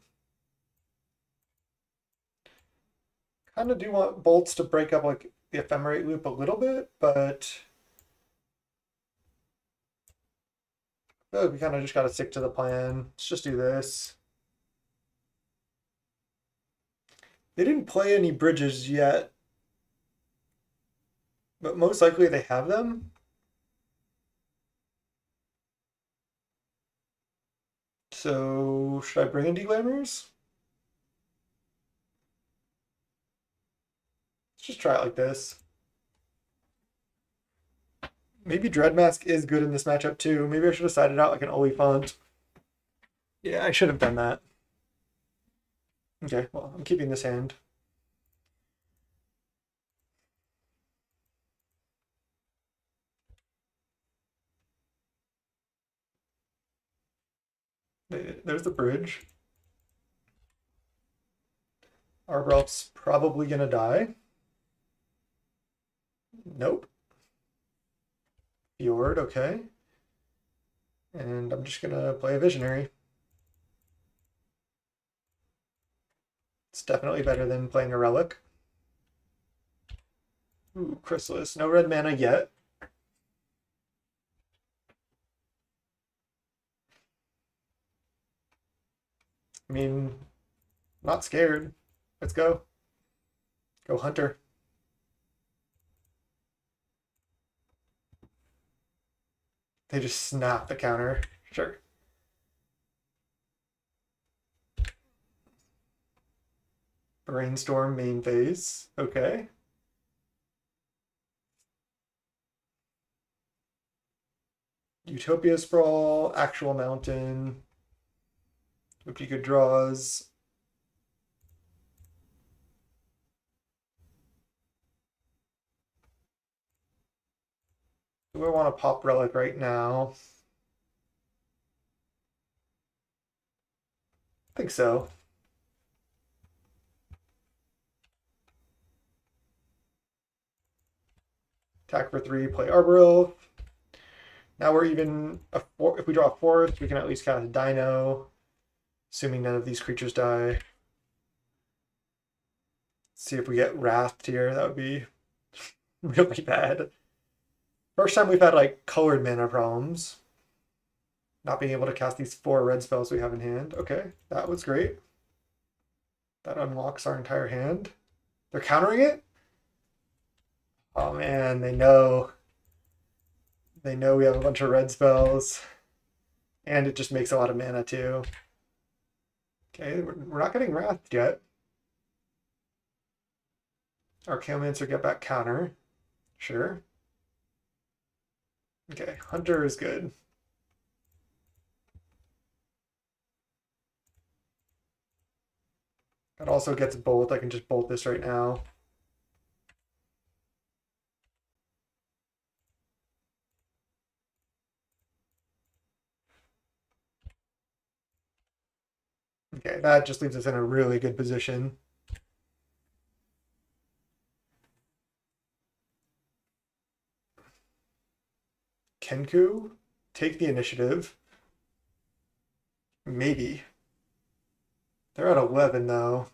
Kind of do want bolts to break up like the ephemerate loop a little bit, but I feel like we kind of just got to stick to the plan. Let's just do this. They didn't play any bridges yet, but most likely they have them. So should I bring in Deglammers? Let's just try it like this. Maybe Dreadmask is good in this matchup too. Maybe I should have sided out like an Oliphant. Yeah, I should have done that. Okay, well, I'm keeping this hand. There's the bridge. Arbor Elf's probably gonna die. Nope. Fjord, okay. And I'm just gonna play a Visionary. It's definitely better than playing a Relic. Ooh, Chrysalis. No red mana yet. I mean, not scared. Let's go. Go Hunter. They just snap the counter. Sure. Brainstorm main phase. Okay. Utopia Sprawl, Actual Mountain. If you could draws. Do I want to pop Relic right now? I think so. Attack for 3, play Arboril. Now we're even, if we draw a 4th, we can at least cast a Dino, assuming none of these creatures die. Let's see if we get Wrathed here. That would be really bad. First time we've had like colored mana problems. Not being able to cast these 4 red spells we have in hand. Okay, that was great. That unlocks our entire hand. They're countering it? Oh man, they know. They know we have a bunch of red spells. And it just makes a lot of mana too. Okay, we're not getting Wrathed yet. Our Archaeomancer get back counter. Sure. Okay, Hunter is good. That also gets bolt. I can just bolt this right now. Okay, that just leaves us in a really good position. Kenku, take the initiative. Maybe. They're at 11 though.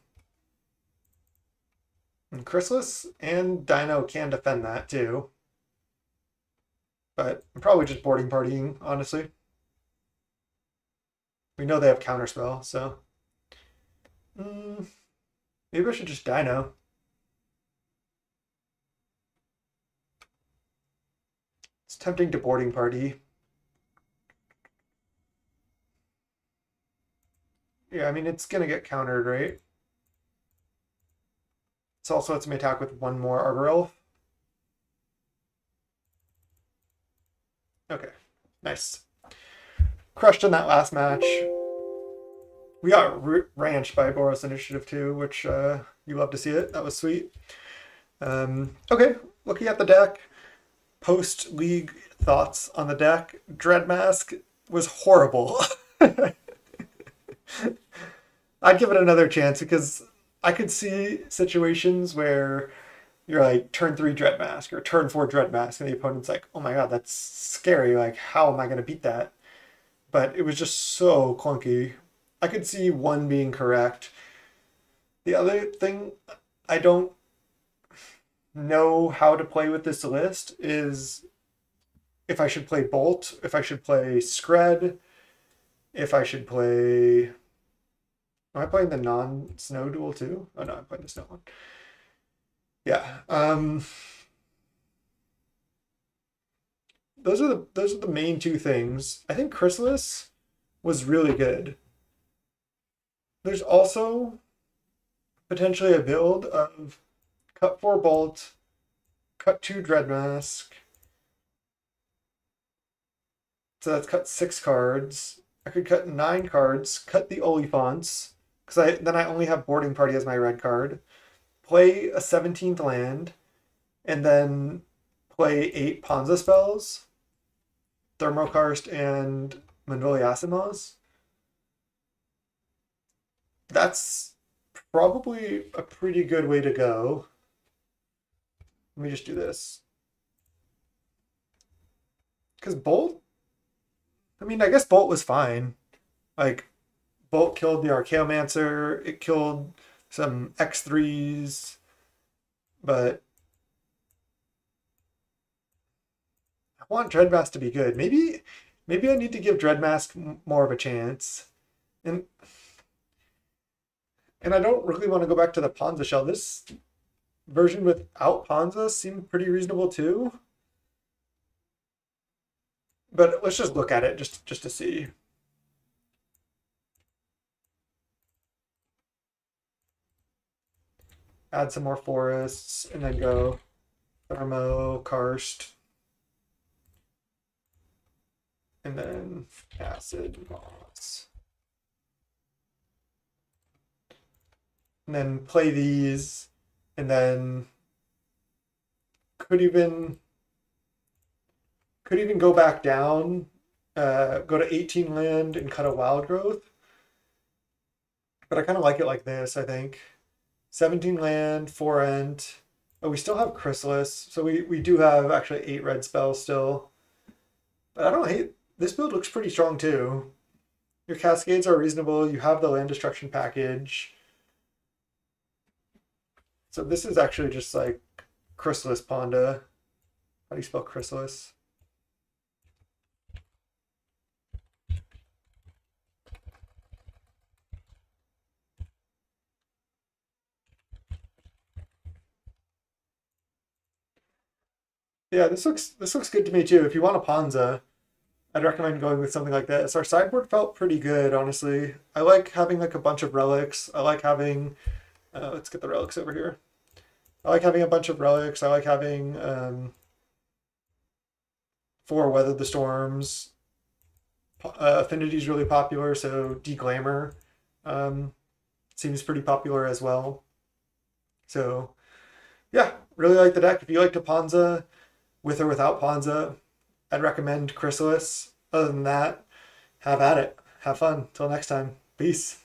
And Chrysalis and Dino can defend that too. But I'm probably just boarding partying, honestly. We know they have counterspell, so. Maybe I should just Dino. It's tempting to boarding party. Yeah, I mean, it's going to get countered, right? It's also lets me attack with 1 more Arbor Elf. Okay, nice. Crushed in that last match. We got ranched by Boros Initiative too, which you love to see it. That was sweet. Okay, looking at the deck. Post-league thoughts on the deck. Dreadmask was horrible. I'd give it another chance because I could see situations where you're like turn 3 Dreadmask or turn 4 Dreadmask, and the opponent's like, oh my god, that's scary. Like, how am I going to beat that? But it was just so clunky. I could see one being correct. The other thing I don't know how to play with this list is if I should play Bolt, if I should play Scred, if I should play... Am I playing the non-snow duel too? Oh no, I'm playing the snow one. Yeah. Those are the main 2 things. I think Chrysalis was really good. There's also potentially a build of cut 4 Bolt, cut 2 Dreadmask. So that's cut 6 cards. I could cut 9 cards, cut the Oliphants, because then I only have Boarding Party as my red card. Play a 17th land, and then play 8 Ponza spells, Thermokarst and Mandoli Asimos. That's probably a pretty good way to go. Let me just do this. Because Bolt, I mean, I guess Bolt was fine. Like, Bolt killed the Archaeomancer, it killed some X3s, but want Dreadmask to be good. Maybe I need to give Dreadmask more of a chance. And I don't really want to go back to the Ponza shell. This version without Ponza seemed pretty reasonable too. But let's just look at it just to see. Add some more forests and then go thermo, karst, and then acid moss. And then play these, and then could even go back down, go to 18 land and cut a wild growth. But I kind of like it like this, I think. 17 land, 4 ent. Oh, we still have Chrysalis, so we do have actually 8 red spells still. But I don't hate, this build looks pretty strong too. Your cascades are reasonable, you have the land destruction package. So this is actually just like Chrysalis Ponda. How do you spell Chrysalis? Yeah, this looks good to me too. If you want a Ponza, I'd recommend going with something like this. Our sideboard felt pretty good, honestly. I like having like a bunch of relics. I like having, let's get the relics over here. I like having a bunch of relics. I like having 4 Weather the Storms. Affinity is really popular, so Deglamour seems pretty popular as well. So yeah, really like the deck. If you like to Ponza, with or without Ponza, I'd recommend Chrysalis. Other than that, have at it. Have fun. Till next time. Peace.